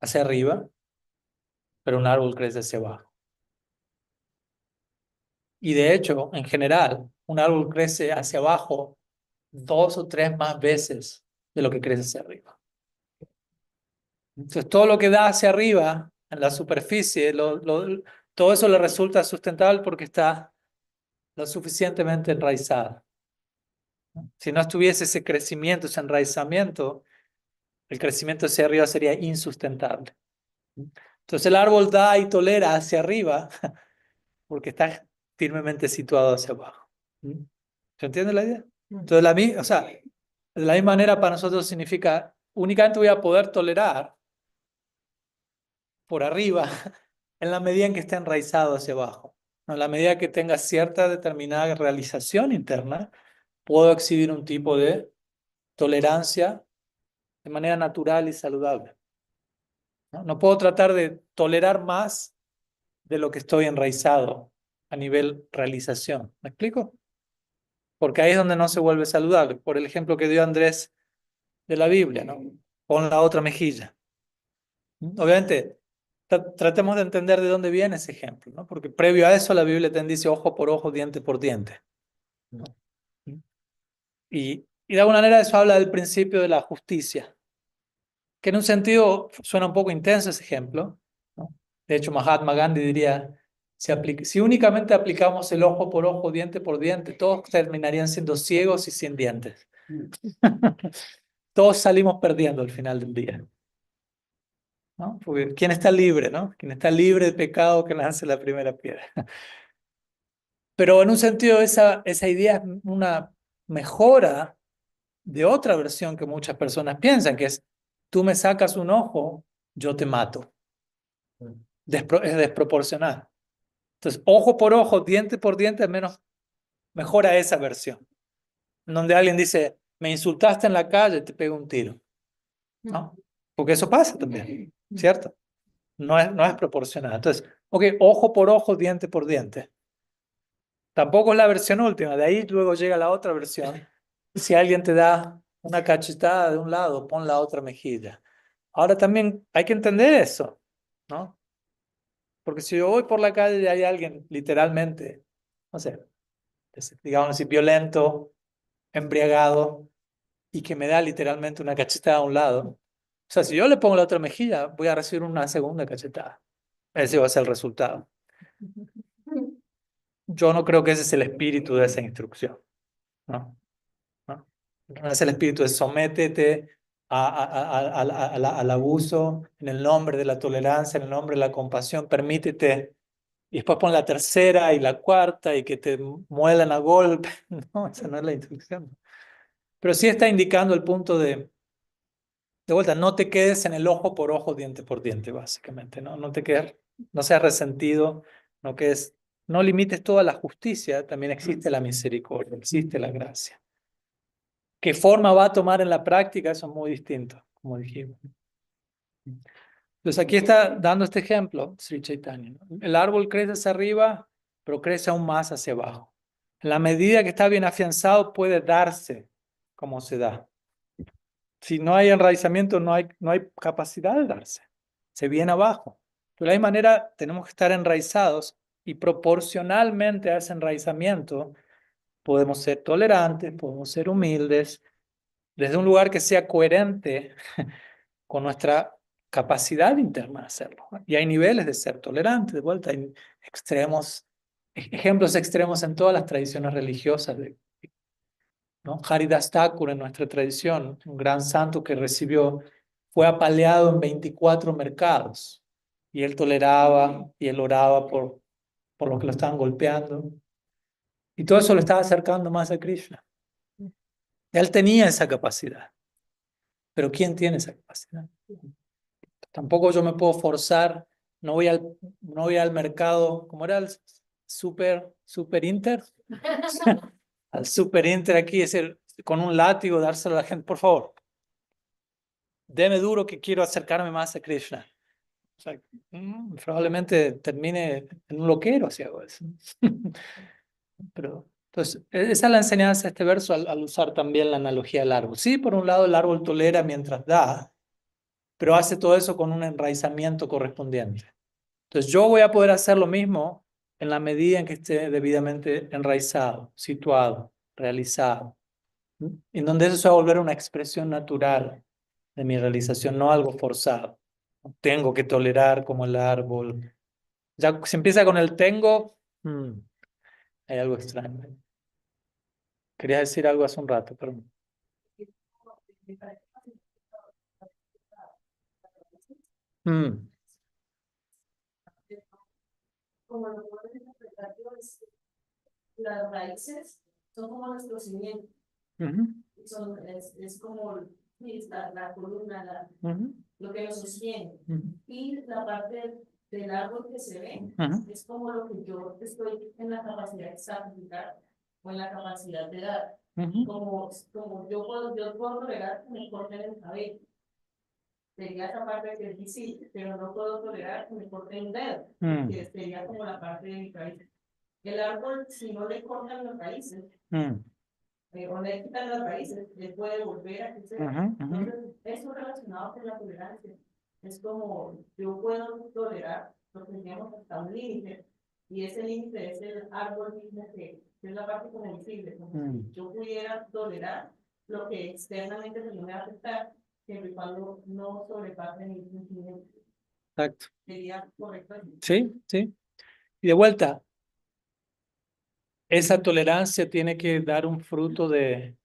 hacia arriba, pero un árbol crece hacia abajo. Y de hecho, en general, un árbol crece hacia abajo 2 o 3 más veces de lo que crece hacia arriba. Entonces, todo lo que da hacia arriba, en la superficie, todo eso le resulta sustentable porque está lo suficientemente enraizado. Si no estuviese ese crecimiento, ese enraizamiento, el crecimiento hacia arriba sería insustentable. Entonces el árbol da y tolera hacia arriba porque está firmemente situado hacia abajo. ¿Se entiende la idea? Entonces, o sea, de la misma manera para nosotros significa, únicamente voy a poder tolerar por arriba en la medida en que esté enraizado hacia abajo. En la medida que tenga cierta determinada realización interna, puedo exhibir un tipo de tolerancia de manera natural y saludable. No puedo tratar de tolerar más de lo que estoy enraizado a nivel realización. ¿Me explico? Porque ahí es donde no se vuelve saludable. Por el ejemplo que dio Andrés de la Biblia, ¿no? Pon la otra mejilla. Obviamente, tratemos de entender de dónde viene ese ejemplo, ¿no? Porque previo a eso la Biblia te dice ojo por ojo, diente por diente, ¿no? Y de alguna manera eso habla del principio de la justicia, que en un sentido suena un poco intenso ese ejemplo, ¿no? De hecho, Mahatma Gandhi diría, si únicamente aplicamos el ojo por ojo, diente por diente, todos terminarían siendo ciegos y sin dientes. Todos salimos perdiendo al final del día, ¿no? Porque ¿quién está libre, no? Quien está libre de pecado, que lance la primera piedra. Pero en un sentido esa idea es una mejora de otra versión que muchas personas piensan, que es, tú me sacas un ojo, yo te mato. Es desproporcional. Entonces, ojo por ojo, diente por diente, al menos mejora esa versión. En donde alguien dice, me insultaste en la calle, te pego un tiro, ¿no? Porque eso pasa también, ¿cierto? No es proporcional. Entonces, Ok, ojo por ojo, diente por diente. Tampoco es la versión última, de ahí luego llega la otra versión. Si alguien te da una cachetada de un lado, pon la otra mejilla. Ahora también hay que entender eso, ¿no? Porque si yo voy por la calle y hay alguien literalmente, no sé, digamos así, violento, embriagado, y que me da literalmente una cachetada a un lado, o sea, si yo le pongo la otra mejilla, voy a recibir una segunda cachetada. Ese va a ser el resultado. Yo no creo que ese es el espíritu de esa instrucción, ¿no? ¿No? No es el espíritu de sométete al abuso en el nombre de la tolerancia, en el nombre de la compasión, permítete, y después pon la tercera y la cuarta y que te muelan a golpe. No, esa no es la instrucción. Pero sí está indicando el punto de vuelta, no te quedes en el ojo por ojo, diente por diente, básicamente, ¿no? No te quedes, no seas resentido, no quedes, no limites toda la justicia, también existe la misericordia, existe la gracia. ¿Qué forma va a tomar en la práctica? Eso es muy distinto, como dijimos. Entonces aquí está dando este ejemplo, Sri Chaitanya, ¿no? El árbol crece hacia arriba, pero crece aún más hacia abajo. En la medida que está bien afianzado, puede darse como se da. Si no hay enraizamiento, no hay capacidad de darse. Se viene abajo. De la misma manera, tenemos que estar enraizados y proporcionalmente a ese enraizamiento podemos ser tolerantes, podemos ser humildes, desde un lugar que sea coherente con nuestra capacidad interna de hacerlo. Y hay niveles de ser tolerante, de vuelta, hay extremos, ejemplos extremos en todas las tradiciones religiosas, ¿no? Haridas Thakur en nuestra tradición, un gran santo que recibió, fue apaleado en 24 mercados y él toleraba y él oraba por los que lo estaban golpeando. Y todo eso lo estaba acercando más a Krishna. Él tenía esa capacidad, pero ¿quién tiene esa capacidad? Tampoco yo me puedo forzar, no voy al mercado, ¿cómo era? El super Inter. Al super Inter aquí, es decir, con un látigo, dárselo a la gente, por favor, deme duro que quiero acercarme más a Krishna. O sea, probablemente termine en un loquero si hago eso. Pero, entonces, esa es la enseñanza de este verso al usar también la analogía del árbol. Sí, por un lado el árbol tolera mientras da, pero hace todo eso con un enraizamiento correspondiente. Entonces yo voy a poder hacer lo mismo en la medida en que esté debidamente enraizado, situado, realizado, en donde eso se va a volver una expresión natural de mi realización, no algo forzado. Tengo que tolerar como el árbol. Ya se empieza con el tengo, hay algo extraño. Quería decir algo hace un rato, pero... Mm, Como lo puedes interpretar, las raíces son como nuestro cimiento, ujú, es como sí, la columna, ujú, lo que lo sostiene. ujú, Y la parte del árbol que se ve ujú, es como lo que yo estoy en la capacidad de sacrificar o en la capacidad de dar. ujú, Como yo puedo tolerar que me corten el cabello. Sería esa parte que es difícil, pero no puedo tolerar que me corten un dedo, que sería como la parte de mi raíz. El árbol, si no le cortan las raíces, o le quitan las raíces, le puede volver a crecer. Entonces, eso relacionado con la tolerancia. Es como yo puedo tolerar lo que tenemos hasta un límite, y ese límite es el árbol mismo que es la parte como visible. Como si yo pudiera tolerar lo que externamente me va a afectar, siempre y cuando no sobrepase mi límite. exacto. Sería correcto. Sí, sí. Y de vuelta, esa tolerancia tiene que dar un fruto de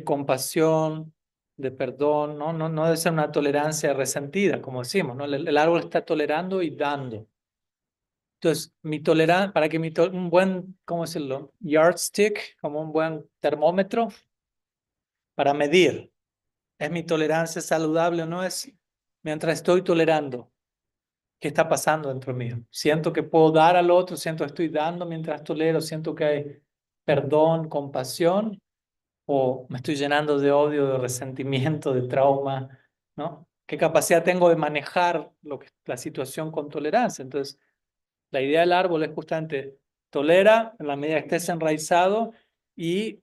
compasión, de perdón, ¿no? No debe ser una tolerancia resentida, como decimos, ¿no? El árbol está tolerando y dando. Entonces, mi tolerancia, para que un buen, ¿cómo decirlo? Yardstick, como un buen termómetro para medir, ¿es mi tolerancia saludable o no? Es mientras estoy tolerando, ¿qué está pasando dentro mío? Siento que puedo dar al otro, siento que estoy dando mientras tolero, siento que hay perdón, compasión, o me estoy llenando de odio, de resentimiento, de trauma, ¿no? ¿Qué capacidad tengo de manejar la situación con tolerancia? Entonces, La idea del árbol es justamente tolera en la medida que estés enraizado, y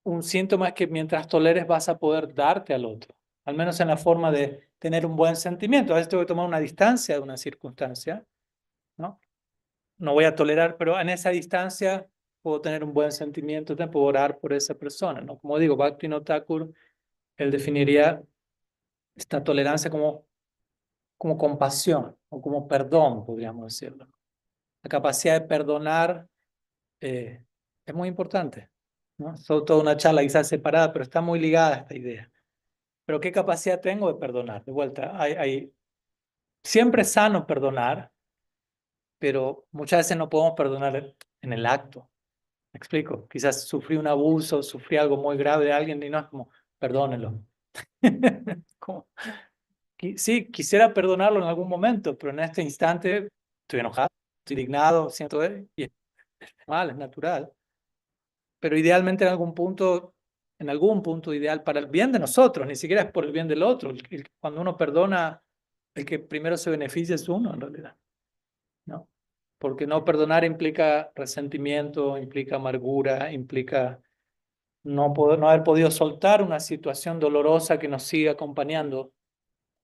un síntoma es que mientras toleres vas a poder darte al otro, al menos en la forma de tener un buen sentimiento. A veces tengo que tomar una distancia de una circunstancia, ¿no? No voy a tolerar, pero en esa distancia puedo tener un buen sentimiento, también puedo orar por esa persona, ¿no? Como digo, Bhaktivinoda Thakur, él definiría esta tolerancia como compasión o como perdón, podríamos decirlo. La capacidad de perdonar es muy importante, ¿no? Es toda una charla quizás separada, pero está muy ligada a esta idea. Pero ¿qué capacidad tengo de perdonar? De vuelta, siempre es sano perdonar, pero muchas veces no podemos perdonar en el acto. ¿Me explico? Quizás sufrí un abuso, sufrí algo muy grave de alguien y no es como, perdónelo. Como, sí, quisiera perdonarlo en algún momento, pero en este instante estoy enojado, estoy indignado, siento, y es normal, es natural. Pero idealmente en algún punto ideal para el bien de nosotros, ni siquiera es por el bien del otro. Cuando uno perdona, el que primero se beneficia es uno en realidad, ¿no? Porque no perdonar implica resentimiento, implica amargura, implica no haber podido soltar una situación dolorosa que nos sigue acompañando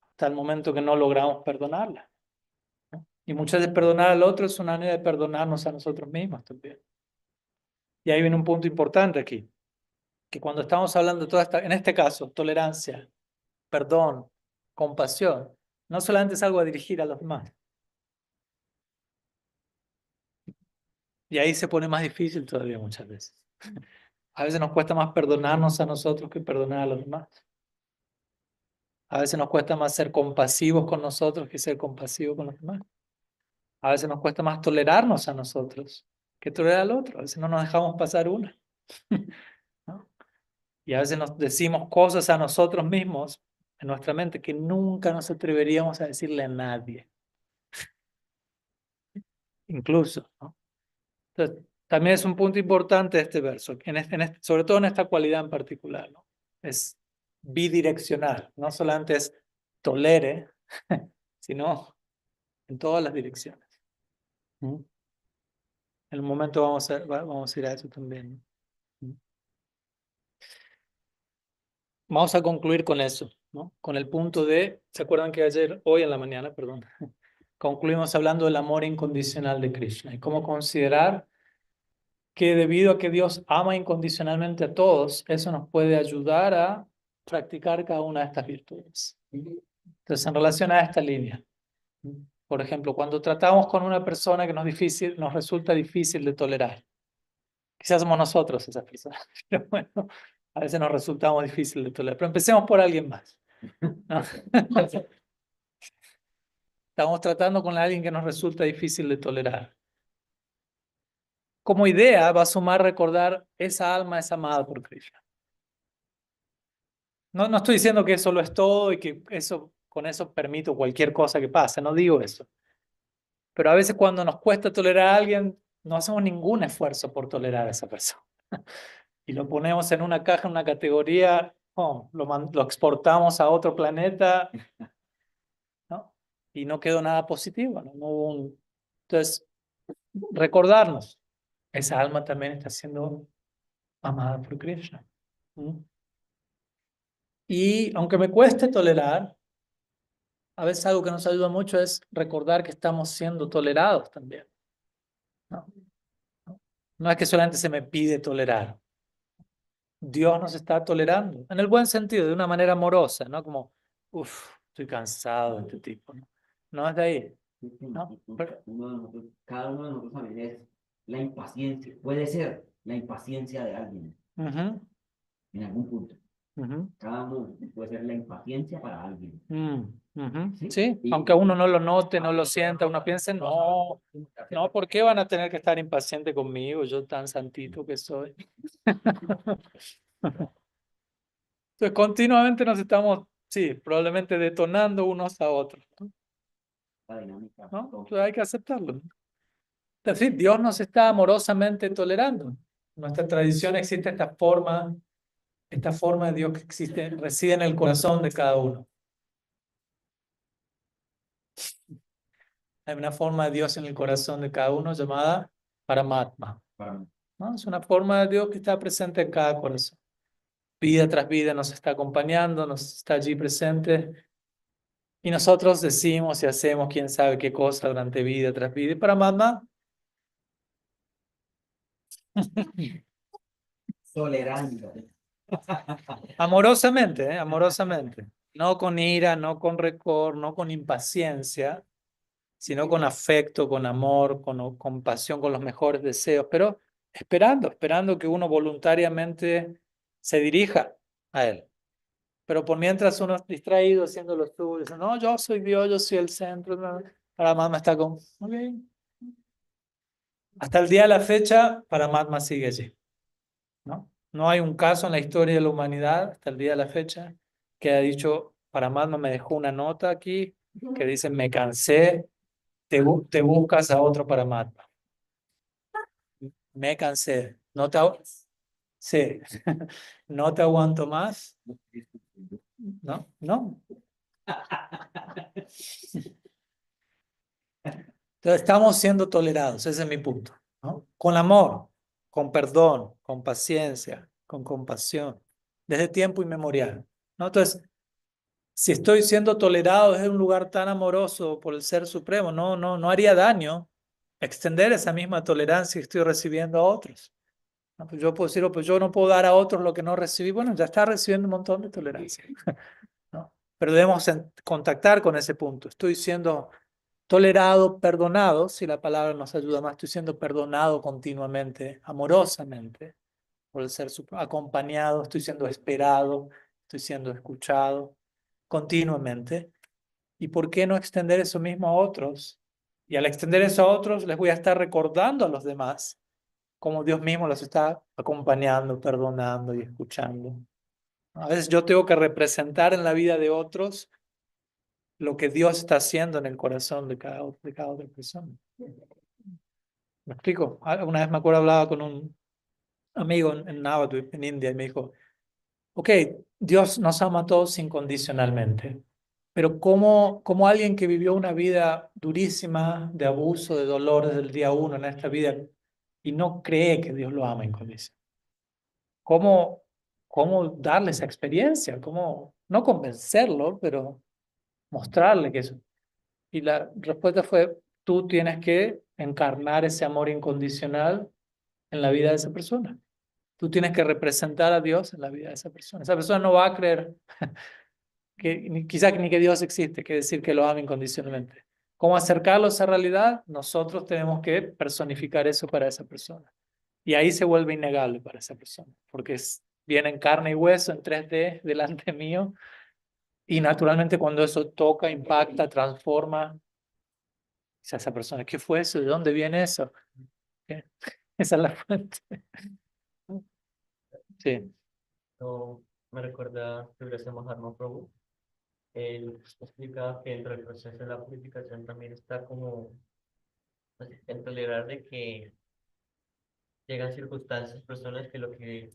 hasta el momento que no logramos perdonarla, ¿no? Y muchas veces perdonar al otro es una manera de perdonarnos a nosotros mismos también. Y ahí viene un punto importante aquí, que cuando estamos hablando de en este caso, tolerancia, perdón, compasión, no solamente es algo a dirigir a los demás. Y ahí se pone más difícil todavía muchas veces. A veces nos cuesta más perdonarnos a nosotros que perdonar a los demás. A veces nos cuesta más ser compasivos con nosotros que ser compasivos con los demás. A veces nos cuesta más tolerarnos a nosotros que tolerar al otro. A veces no nos dejamos pasar una, ¿no? Y a veces nos decimos cosas a nosotros mismos en nuestra mente que nunca nos atreveríamos a decirle a nadie, incluso, ¿no? Entonces, también es un punto importante este verso, sobre todo en esta cualidad en particular, ¿no? Es bidireccional, no solamente es tolere, sino en todas las direcciones. ¿Mm? En un momento vamos a ir a eso también, ¿no? Vamos a concluir con eso, ¿no? Con el punto ¿se acuerdan que hoy en la mañana, perdón, concluimos hablando del amor incondicional de Krishna y cómo considerar que debido a que Dios ama incondicionalmente a todos, eso nos puede ayudar a practicar cada una de estas virtudes. Entonces, en relación a esta línea, por ejemplo, cuando tratamos con una persona que nos resulta difícil de tolerar, quizás somos nosotros esas personas, pero bueno, a veces nos resultamos difícil de tolerar. Pero empecemos por alguien más, ¿no? Estamos tratando con alguien que nos resulta difícil de tolerar. Como idea va a sumar recordar esa alma es amada por Krishna. No estoy diciendo que eso lo es todo y que con eso permito cualquier cosa que pase, no digo eso. Pero a veces cuando nos cuesta tolerar a alguien, no hacemos ningún esfuerzo por tolerar a esa persona. Y lo ponemos en una caja, en una categoría, lo exportamos a otro planeta, ¿no? Y no quedó nada positivo, ¿no? Entonces, recordarnos, esa alma también está siendo amada por Krishna. ¿Mm? Y aunque me cueste tolerar, a veces algo que nos ayuda mucho es recordar que estamos siendo tolerados también, ¿no? No es que solamente se me pide tolerar. Dios nos está tolerando, en el buen sentido, de una manera amorosa, ¿no? Como, estoy cansado de este tipo, ¿no? No es de ahí, ¿no? Cada uno de nosotros también es la impaciencia, puede ser la impaciencia de alguien Ujú, en algún punto. ujú, Cada uno puede ser la impaciencia para alguien. ujú. ¿Sí? Sí, aunque uno no lo note, no lo sienta, uno piensa, no, ¿por qué van a tener que estar impacientes conmigo? Yo tan santito que soy. Entonces, continuamente nos estamos, sí, probablemente detonando unos a otros, ¿no? La dinámica. ¿No? Entonces hay que aceptarlo. Es decir, Dios nos está amorosamente tolerando. En nuestra tradición existe esta forma de Dios que existe, reside en el corazón de cada uno. Hay una forma de Dios en el corazón de cada uno llamada Paramatma, Para mí. ¿no? Es una forma de Dios que está presente en cada corazón. Vida tras vida nos está acompañando, nos está allí presente. Y nosotros decimos y hacemos quién sabe qué cosa durante vida tras vida. Y Paramatma, Tolerancia. amorosamente, amorosamente. No con ira, no con rencor, no con impaciencia, sino con afecto, con amor, con compasión, con los mejores deseos, pero esperando que uno voluntariamente se dirija a Él. Pero por mientras uno es distraído haciendo lo suyo, dice, no, yo soy Dios, yo soy el centro, no. Paramatma está con, ok. Hasta el día de la fecha, Paramatma sigue allí, ¿no? No hay un caso en la historia de la humanidad, hasta el día de la fecha, que haya dicho, Paramatma me dejó una nota aquí que dice, me cansé, te buscas a otro Paramatma. Me cansé, sí, no te aguanto más, no, no. Entonces estamos siendo tolerados, ese es mi punto, ¿no? Con amor, con perdón, con paciencia, con compasión, desde tiempo inmemorial, ¿no? Entonces, si estoy siendo tolerado desde un lugar tan amoroso por el Ser Supremo, no haría daño extender esa misma tolerancia que estoy recibiendo a otros. No, pues yo puedo decir, "Oh, pues yo no puedo dar a otros lo que no recibí". Bueno, ya está recibiendo un montón de tolerancia, ¿no? Pero debemos contactar con ese punto. Estoy siendo tolerado, perdonado, si la palabra nos ayuda más, estoy siendo perdonado continuamente, amorosamente, por el Ser Supremo, acompañado, estoy siendo esperado, estoy siendo escuchado continuamente. ¿Y por qué no extender eso mismo a otros? Y al extender eso a otros, les voy a estar recordando a los demás cómo Dios mismo los está acompañando, perdonando y escuchando. A veces yo tengo que representar en la vida de otros lo que Dios está haciendo en el corazón de cada otra persona. ¿Me explico? Una vez me acuerdo, hablaba con un amigo en Navadvip, en India, y me dijo, ok, Dios nos ama a todos incondicionalmente, pero ¿cómo alguien que vivió una vida durísima de abuso, de dolor desde el día uno en esta vida y no cree que Dios lo ama incondicionalmente? ¿Cómo, cómo darle esa experiencia? ¿Cómo, no convencerlo, pero mostrarle que eso? Y la respuesta fue, tú tienes que encarnar ese amor incondicional en la vida de esa persona. Tú tienes que representar a Dios en la vida de esa persona. Esa persona no va a creer que quizá ni que Dios existe, que decir que lo ama incondicionalmente. ¿Cómo acercarlo a esa realidad? Nosotros tenemos que personificar eso para esa persona. Y ahí se vuelve innegable para esa persona, porque viene en carne y hueso, en 3D, delante mío, y naturalmente cuando eso toca, impacta, transforma, dice a esa persona, ¿qué fue eso? ¿De dónde viene eso? ¿Qué? Esa es la fuente. Sí. No, me recuerda que gracias a Mahatma Prabhu, él explicaba que dentro del proceso de la purificación también está como pues, el tolerar de que llegan circunstancias, personas que lo que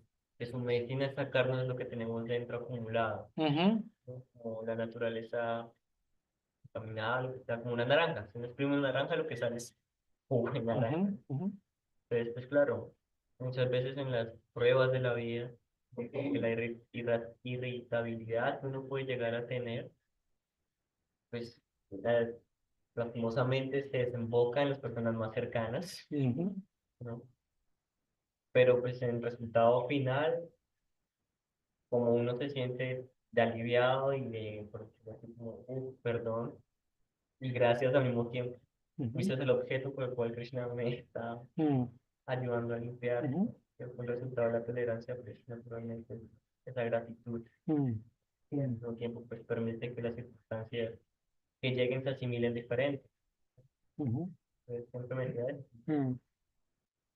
su medicina es sacarnos de lo que tenemos dentro acumulado, Ujú, ¿no? Como la naturaleza contaminada, lo que está como una naranja. Si uno exprime una naranja, lo que sale es jugo de naranja. ujú, ujú, Entonces, pues claro, muchas veces en las pruebas de la vida, que la irritabilidad que uno puede llegar a tener, pues lastimosamente se desemboca en las personas más cercanas, ujú, ¿no? Pero pues en el resultado final, como uno se siente de aliviado y de, por decirlo así, como, perdón, y gracias al mismo tiempo, ujú, fuiste el objeto por el cual Krishna me está ujú, ayudando a limpiar, ujú, que fue el resultado de la tolerancia, pues naturalmente esa gratitud, ujú, y al mismo tiempo pues permite que las circunstancias que lleguen se asimilen diferentes. ujú, Entonces, siempre me decía eso. ujú.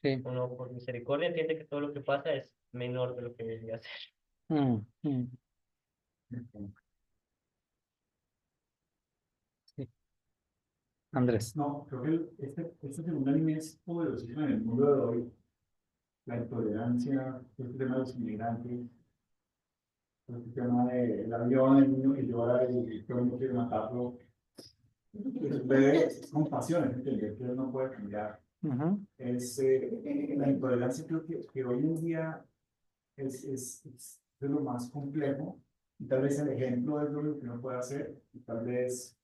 Sí. Uno por misericordia entiende que todo lo que pasa es menor de lo que debería ser. Ujú, ujú. Sí. Andrés. No, creo que este segundo anime es poderosísimo en el mundo de hoy. La intolerancia, el tema de los inmigrantes, el tema del avión, el niño que llora y todo el mundo quiere matarlo. de compasión, es entender que Dios no puede cambiar. Ujú, La intolerancia creo que hoy en día es de lo más complejo, y tal vez el ejemplo es lo que uno puede hacer, y tal vez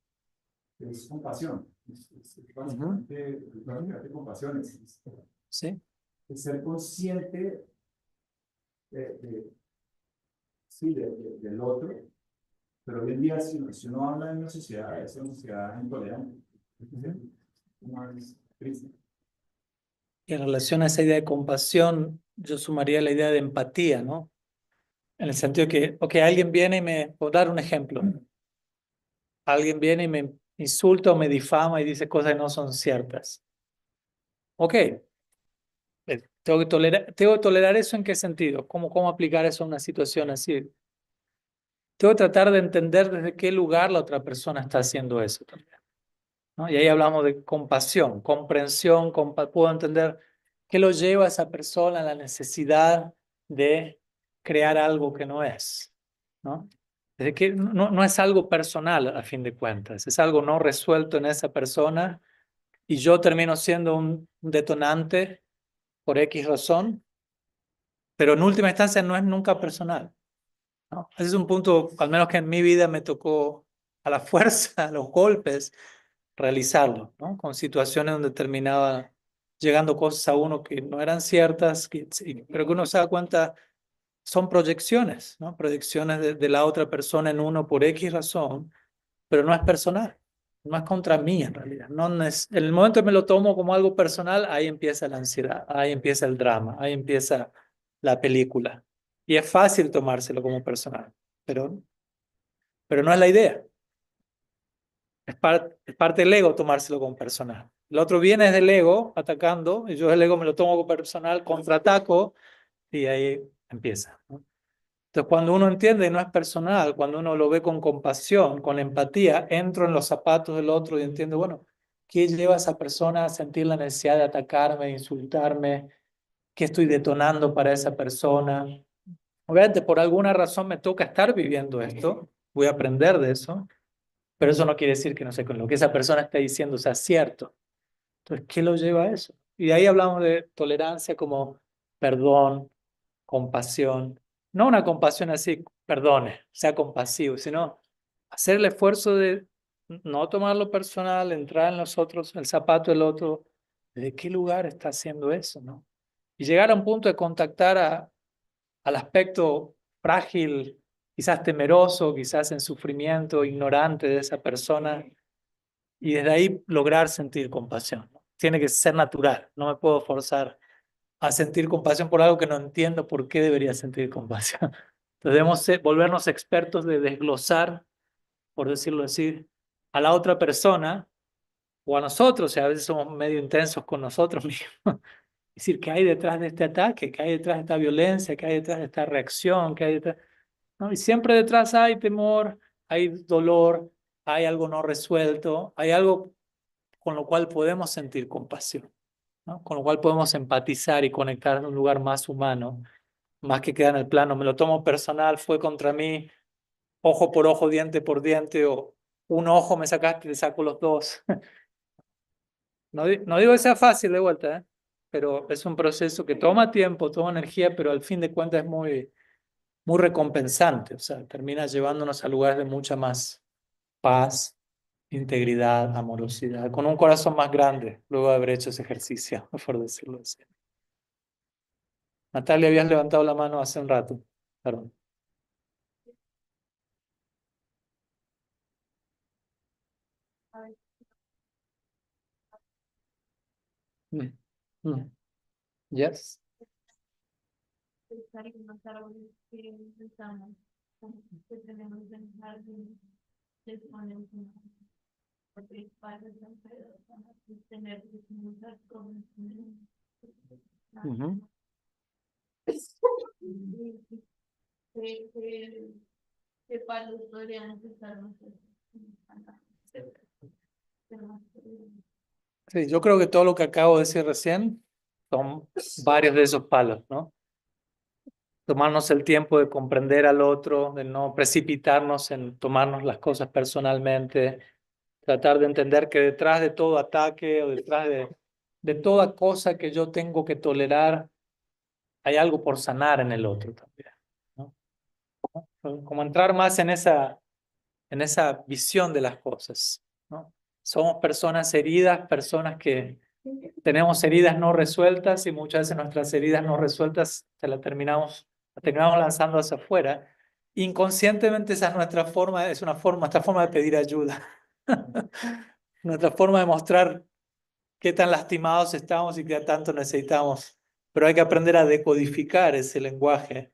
es compasión. ujú. Básicamente compasión, Sí, es ser consciente de, sí, del otro, pero hoy en día si uno habla de una sociedad, es una sociedad intolerante, ujú. es triste. Y en relación a esa idea de compasión, yo sumaría la idea de empatía, ¿no? En el sentido que, ok, alguien viene y por dar un ejemplo, alguien viene y me insulta o me difama y dice cosas que no son ciertas. Ok, tengo que tolerar eso en qué sentido, cómo aplicar eso a una situación así. Tengo que tratar de entender desde qué lugar la otra persona está haciendo eso también, ¿no? Y ahí hablamos de compasión, comprensión, puedo entender qué lo lleva a esa persona a la necesidad de crear algo que no es, ¿no? Desde que no es algo personal a fin de cuentas, es algo no resuelto en esa persona y yo termino siendo un detonante por X razón, pero en última instancia no es nunca personal, ¿no? Ese es un punto, al menos que en mi vida me tocó a la fuerza, a los golpes, realizarlo, ¿no? Con situaciones donde terminaba llegando cosas a uno que no eran ciertas, pero que uno se da cuenta son proyecciones, ¿no? Proyecciones de la otra persona en uno por X razón, pero no es personal, no es contra mí en realidad. En el momento que me lo tomo como algo personal, ahí empieza la ansiedad, ahí empieza el drama, ahí empieza la película. Y es fácil tomárselo como personal, pero no es la idea. Es parte del ego tomárselo como personal. El otro viene desde el ego atacando, y yo el ego me lo tomo como personal, contraataco, y ahí empieza, ¿no? Entonces, cuando uno entiende y no es personal, cuando uno lo ve con compasión, con empatía, entro en los zapatos del otro y entiendo, bueno, ¿qué lleva a esa persona a sentir la necesidad de atacarme, de insultarme? ¿Qué estoy detonando para esa persona? Obviamente, por alguna razón me toca estar viviendo esto, voy a aprender de eso, pero eso no quiere decir que no sé, con lo que esa persona está diciendo sea cierto. Entonces, ¿qué lo lleva a eso? Y de ahí hablamos de tolerancia como perdón, compasión. No una compasión así, perdone, sea compasivo, sino hacer el esfuerzo de no tomarlo personal, entrar en los otros, el zapato del otro, ¿de qué lugar está haciendo eso, no? Y llegar a un punto de contactar al aspecto frágil, quizás temeroso, quizás en sufrimiento, ignorante de esa persona, y desde ahí lograr sentir compasión, ¿no? Tiene que ser natural, no me puedo forzar a sentir compasión por algo que no entiendo por qué debería sentir compasión. Entonces debemos volvernos expertos de desglosar, por decirlo así, a la otra persona o a nosotros, y a veces somos medio intensos con nosotros mismos. Decir, ¿qué hay detrás de este ataque? ¿Qué hay detrás de esta violencia? ¿Qué hay detrás de esta reacción? ¿Qué hay detrás? ¿No? Y siempre detrás hay temor, hay dolor, hay algo no resuelto, hay algo con lo cual podemos sentir compasión, ¿no? Con lo cual podemos empatizar y conectar en un lugar más humano, más que quedar en el plano, me lo tomo personal, fue contra mí, ojo por ojo, diente por diente, o un ojo me sacaste, te saco los dos. No digo que sea fácil de vuelta, ¿eh? Pero es un proceso que toma tiempo, toma energía, pero al fin de cuentas es muy recompensante, o sea, termina llevándonos a lugares de mucha más paz, integridad, amorosidad, con un corazón más grande, luego de haber hecho ese ejercicio, por decirlo así. Natalia, habías levantado la mano hace un rato. Perdón. Mm. Mm. Yes. Pensar en los árboles que pensamos, que tenemos en el jardín, se ponen porque para tener muchas cosas. Ujú. Que para los podrían empezar a Sí, yo creo que todo lo que acabo de decir recién son varios de esos palos, ¿no? Tomarnos el tiempo de comprender al otro, de no precipitarnos en tomarnos las cosas personalmente, Tratar de entender que detrás de todo ataque o detrás de toda cosa que yo tengo que tolerar, hay algo por sanar en el otro también, ¿no? Como entrar más en esa visión de las cosas, ¿no? Somos personas heridas, personas que tenemos heridas no resueltas y muchas veces nuestras heridas no resueltas las terminamos lanzando hacia afuera. Inconscientemente esa es nuestra forma de pedir ayuda. Nuestra forma de mostrar qué tan lastimados estamos y qué tanto necesitamos. Pero hay que aprender a decodificar ese lenguaje,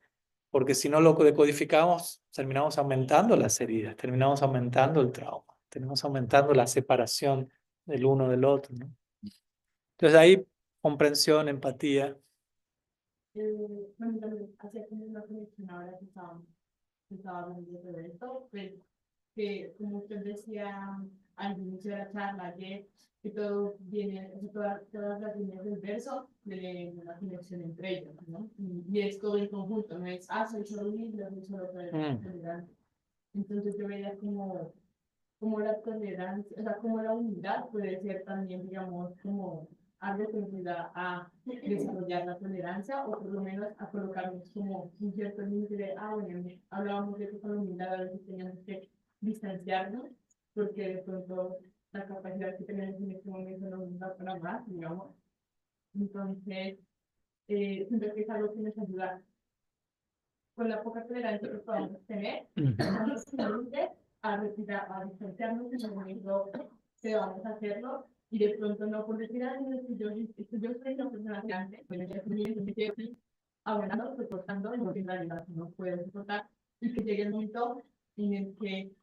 porque si no lo decodificamos, terminamos aumentando las heridas, terminamos aumentando el trauma, terminamos aumentando la separación del uno del otro, ¿no? Entonces ahí comprensión, empatía. Bueno, también hacía como una conexión ahora que estaba hablando de esto, pues, que como usted decía al inicio de la charla ayer, que todo viene, o sea, todas las líneas del verso de una conexión entre ellos, ¿no? Y es todo en conjunto, no es, soy solo humilde, soy solo tolerante. Entonces yo veía como la tolerancia, o sea, como la humildad puede ser también, digamos, como algo que nos ayuda a desarrollar la tolerancia o por lo menos a colocarnos como un cierto límite de, bueno, hablábamos de que con la humildad a veces teníamos que distanciarnos porque de pronto la capacidad que tenemos en este momento no nos da para más, digamos. Entonces, siento que es algo que nos ayuda con la poca tolerancia que podamos tener, a retirar, a distanciarnos en el momento que vamos a hacerlo, y de pronto no por decir, no, es que yo soy una persona grande, bueno, ya estoy abonando, soportando lo que en realidad no puedo soportar, y que llegue el momento en el que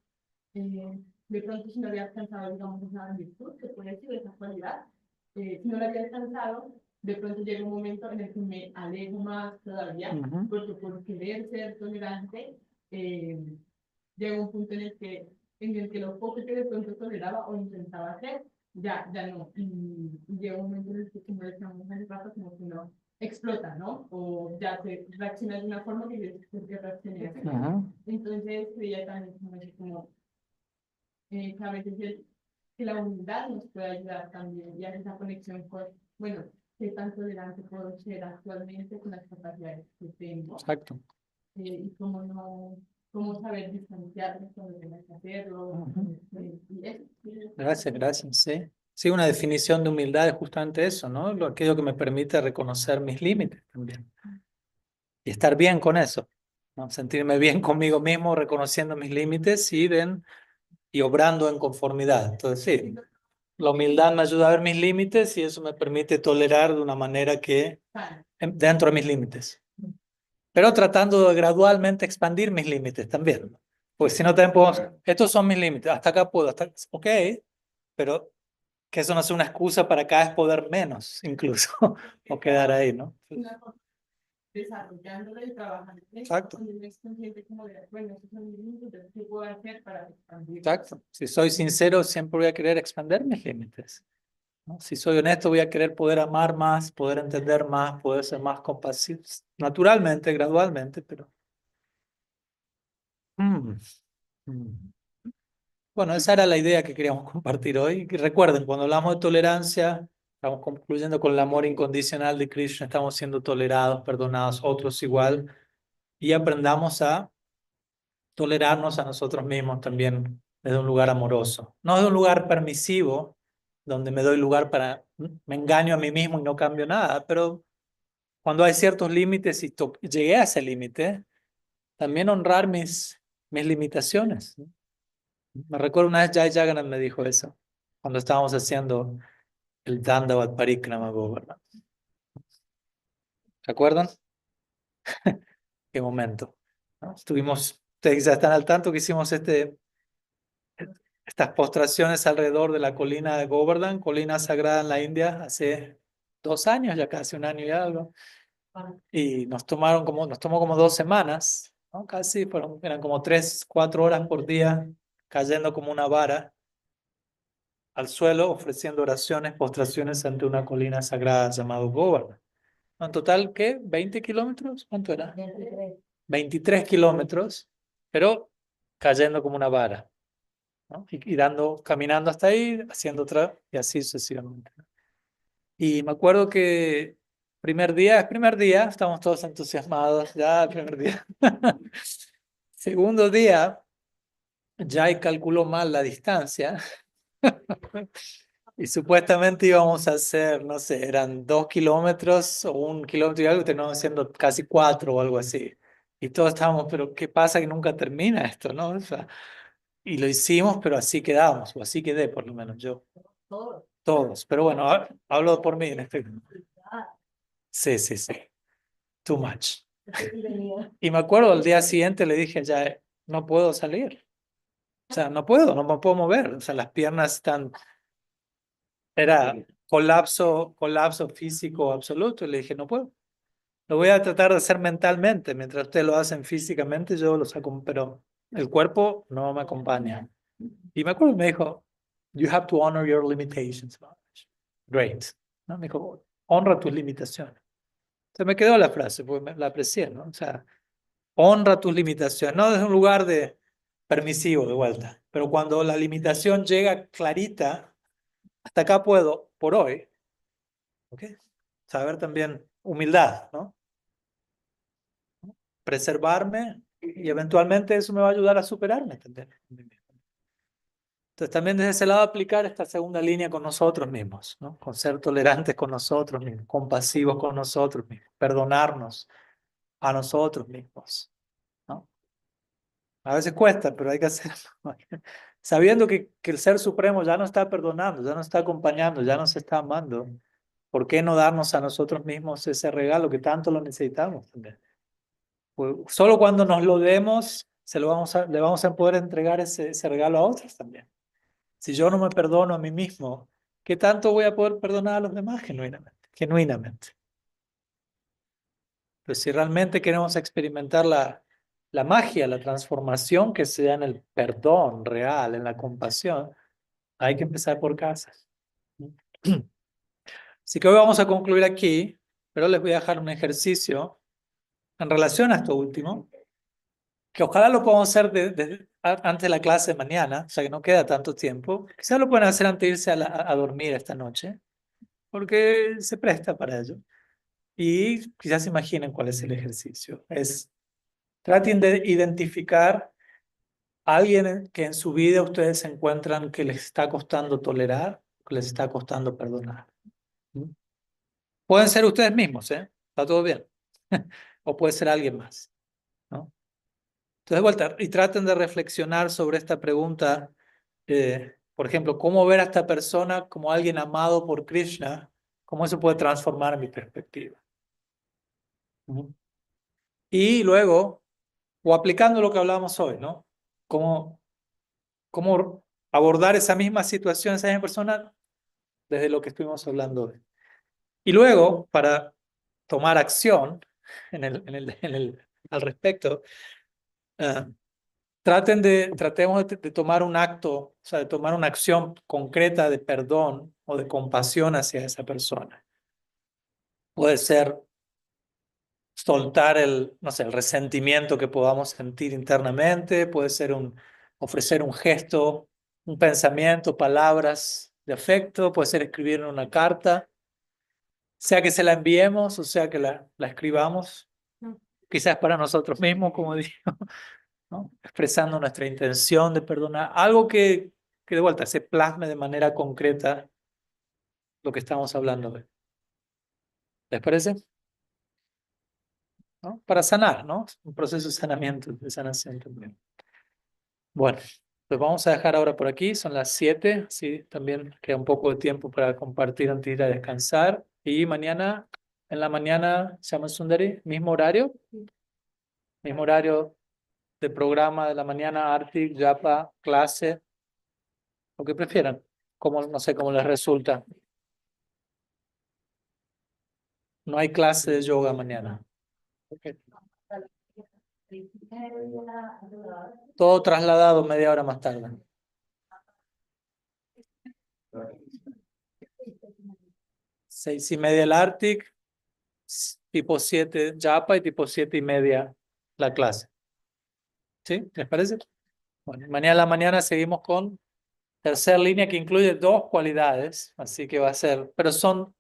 de pronto si no había alcanzado, digamos, esa virtud, que puede decir, esa cualidad, si no la había alcanzado, de pronto llega un momento en el que me alejo más todavía, porque por querer ser tolerante, llega un punto en el que lo poco que de pronto toleraba o intentaba hacer, ya no. Y llega un momento en el que, como decíamos hace rato, como que no explota, ¿no? O ya se reacciona de una forma que yo creo que reaccioné así. Entonces, ella también como que a veces que la humildad nos puede ayudar también y a esa conexión con, bueno, qué tan tolerante puedo ser actualmente con las capacidades que tengo. Exacto. Y cómo saber distanciarme cuando tengo que hacerlo. Y eso. Gracias, sí. Sí, una definición de humildad es justamente eso, ¿no? Aquello que me permite reconocer mis límites también. Y estar bien con eso, ¿no? Sentirme bien conmigo mismo, reconociendo mis límites y obrando en conformidad. Entonces, sí, la humildad me ayuda a ver mis límites y eso me permite tolerar de una manera que dentro de mis límites. Pero tratando de gradualmente expandir mis límites también. Pues si no también podemos, estos son mis límites, hasta acá puedo, ok, pero que eso no sea una excusa para cada vez poder menos, incluso, o quedar ahí, ¿no? Desarrollándolo y trabajando. Exacto. Cuando es consciente como de, bueno, esos son mis límites, ¿qué puedo hacer para expandir? Exacto. Si soy sincero, siempre voy a querer expandir mis límites, ¿no? Si soy honesto, voy a querer poder amar más, poder entender más, poder ser más compasivo, naturalmente, gradualmente, pero... Bueno, esa era la idea que queríamos compartir hoy. Y recuerden, cuando hablamos de tolerancia, estamos concluyendo con el amor incondicional de Krishna, estamos siendo tolerados, perdonados, otros igual, y aprendamos a tolerarnos a nosotros mismos también desde un lugar amoroso, no desde un lugar permisivo, donde me doy lugar me engaño a mí mismo y no cambio nada, pero cuando hay ciertos límites y llegué a ese límite, también honrar mis limitaciones, ¿no? Me recuerdo una vez Jai Jagannath me dijo eso, cuando estábamos haciendo el Dandavat Parikrama Govardhan. ¿Se acuerdan? Qué momento, ¿no? Ustedes ya están al tanto que hicimos estas postraciones alrededor de la colina de Govardhan, colina sagrada en la India, hace 2 años, ya casi 1 año y algo. Y nos tomó como 2 semanas, ¿no? Casi, eran como 3, 4 horas por día, cayendo como una vara al suelo, ofreciendo oraciones, postraciones ante una colina sagrada llamada Govardhan. En total, ¿qué? ¿20 kilómetros? ¿Cuánto era? 23 kilómetros, pero cayendo como una vara. ¿no? Y caminando hasta ahí, haciendo otra, y así sucesivamente. Y me acuerdo que primer día, estamos todos entusiasmados, ya el primer día. Segundo día, ya calculó mal la distancia. Y supuestamente íbamos a hacer, no sé, eran 2 kilómetros o 1 kilómetro y algo, terminamos haciendo casi 4 o algo así. Y todos estábamos, pero ¿qué pasa que nunca termina esto, no? O sea, y lo hicimos, pero así quedamos, o así quedé por lo menos yo. Todos. Pero bueno, hablo por mí en este. Sí, sí, sí. Too much. Y me acuerdo al día siguiente le dije ya, no puedo salir. O sea, no puedo, no me puedo mover. O sea, las piernas están. Era colapso físico absoluto. Y le dije, no puedo. Lo voy a tratar de hacer mentalmente. Mientras ustedes lo hacen físicamente, yo lo saco, pero el cuerpo no me acompaña. Y me acuerdo, me dijo, you have to honor your limitations, Maharaj. Great. ¿No? Me dijo, honra tus limitaciones. Se me quedó la frase, porque la aprecié, ¿no? O sea, honra tus limitaciones. No desde un lugar de permisivo, de vuelta. Pero cuando la limitación llega clarita, hasta acá puedo, por hoy, ¿ok? Saber también humildad, ¿no? Preservarme y eventualmente eso me va a ayudar a superarme. ¿Entendés? Entonces también desde ese lado aplicar esta segunda línea con nosotros mismos, ¿no? Con ser tolerantes con nosotros mismos, compasivos con nosotros mismos, perdonarnos a nosotros mismos, ¿no? A veces cuesta, pero hay que hacerlo. Sabiendo que el Ser Supremo ya nos está perdonando, ya nos está acompañando, ya nos está amando, ¿por qué no darnos a nosotros mismos ese regalo que tanto lo necesitamos también? Pues solo cuando nos lo demos, le vamos a poder entregar ese regalo a otros también. Si yo no me perdono a mí mismo, ¿qué tanto voy a poder perdonar a los demás genuinamente? Genuinamente. Pues si realmente queremos experimentar la magia, la transformación que se da en el perdón real, en la compasión, hay que empezar por casa. Así que hoy vamos a concluir aquí, pero les voy a dejar un ejercicio en relación a esto último, que ojalá lo podamos hacer antes de la clase de mañana, o sea que no queda tanto tiempo. Quizás lo pueden hacer antes de irse a dormir esta noche, porque se presta para ello. Y quizás se imaginen cuál es el ejercicio. Traten de identificar a alguien que en su vida ustedes se encuentran que les está costando tolerar, que les está costando perdonar. ¿Mm? Pueden ser ustedes mismos, ¿eh? Está todo bien. O puede ser alguien más, ¿no? Entonces, de vuelta, y traten de reflexionar sobre esta pregunta. Por ejemplo, ¿cómo ver a esta persona como alguien amado por Krishna? ¿Cómo eso puede transformar mi perspectiva? ¿Mm? Y luego, o aplicando lo que hablábamos hoy, ¿no? ¿Cómo abordar esa misma situación, esa misma persona, desde lo que estuvimos hablando hoy? Y luego, para tomar acción al respecto, tratemos de tomar un acto, o sea, de tomar una acción concreta de perdón o de compasión hacia esa persona. Puede ser soltar no sé, el resentimiento que podamos sentir internamente, puede ser ofrecer un gesto, un pensamiento, palabras de afecto, puede ser escribir una carta, sea que se la enviemos o sea que la escribamos, quizás para nosotros mismos, como digo, ¿no? Expresando nuestra intención de perdonar, algo que de vuelta se plasme de manera concreta lo que estamos hablando hoy. ¿Les parece? ¿No? Para sanar, ¿no? Un proceso de sanamiento, de sanación también. Bueno, pues vamos a dejar ahora por aquí, son las 7, sí, también queda un poco de tiempo para compartir antes de ir a descansar. Y mañana, en la mañana, Shama Sundari, mismo horario de programa de la mañana, Arti, Japa, clase, lo que prefieran, como, no sé cómo les resulta. No hay clase de yoga mañana. Okay. Todo trasladado media hora más tarde. 6:30 el Arctic, tipo 7 Japa y tipo 7:30 la clase. ¿Sí? ¿Les parece? Bueno, mañana a la mañana seguimos con tercera línea que incluye dos cualidades, así que va a ser, pero son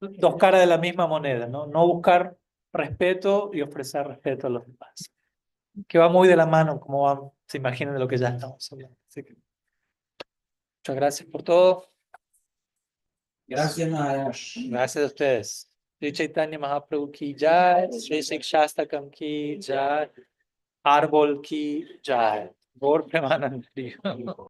dos caras de la misma moneda, ¿no? No buscar respeto y ofrecer respeto a los demás. Que va muy de la mano, como van, se imaginan de lo que ya estamos hablando. Así que, muchas gracias por todo. Gracias, Maharaj. Gracias a ustedes. Sri Chaitanya Mahaprabhu ki jai, Sri Shikshastakam ki jai, Árbol ki jai. Gaur Premanand.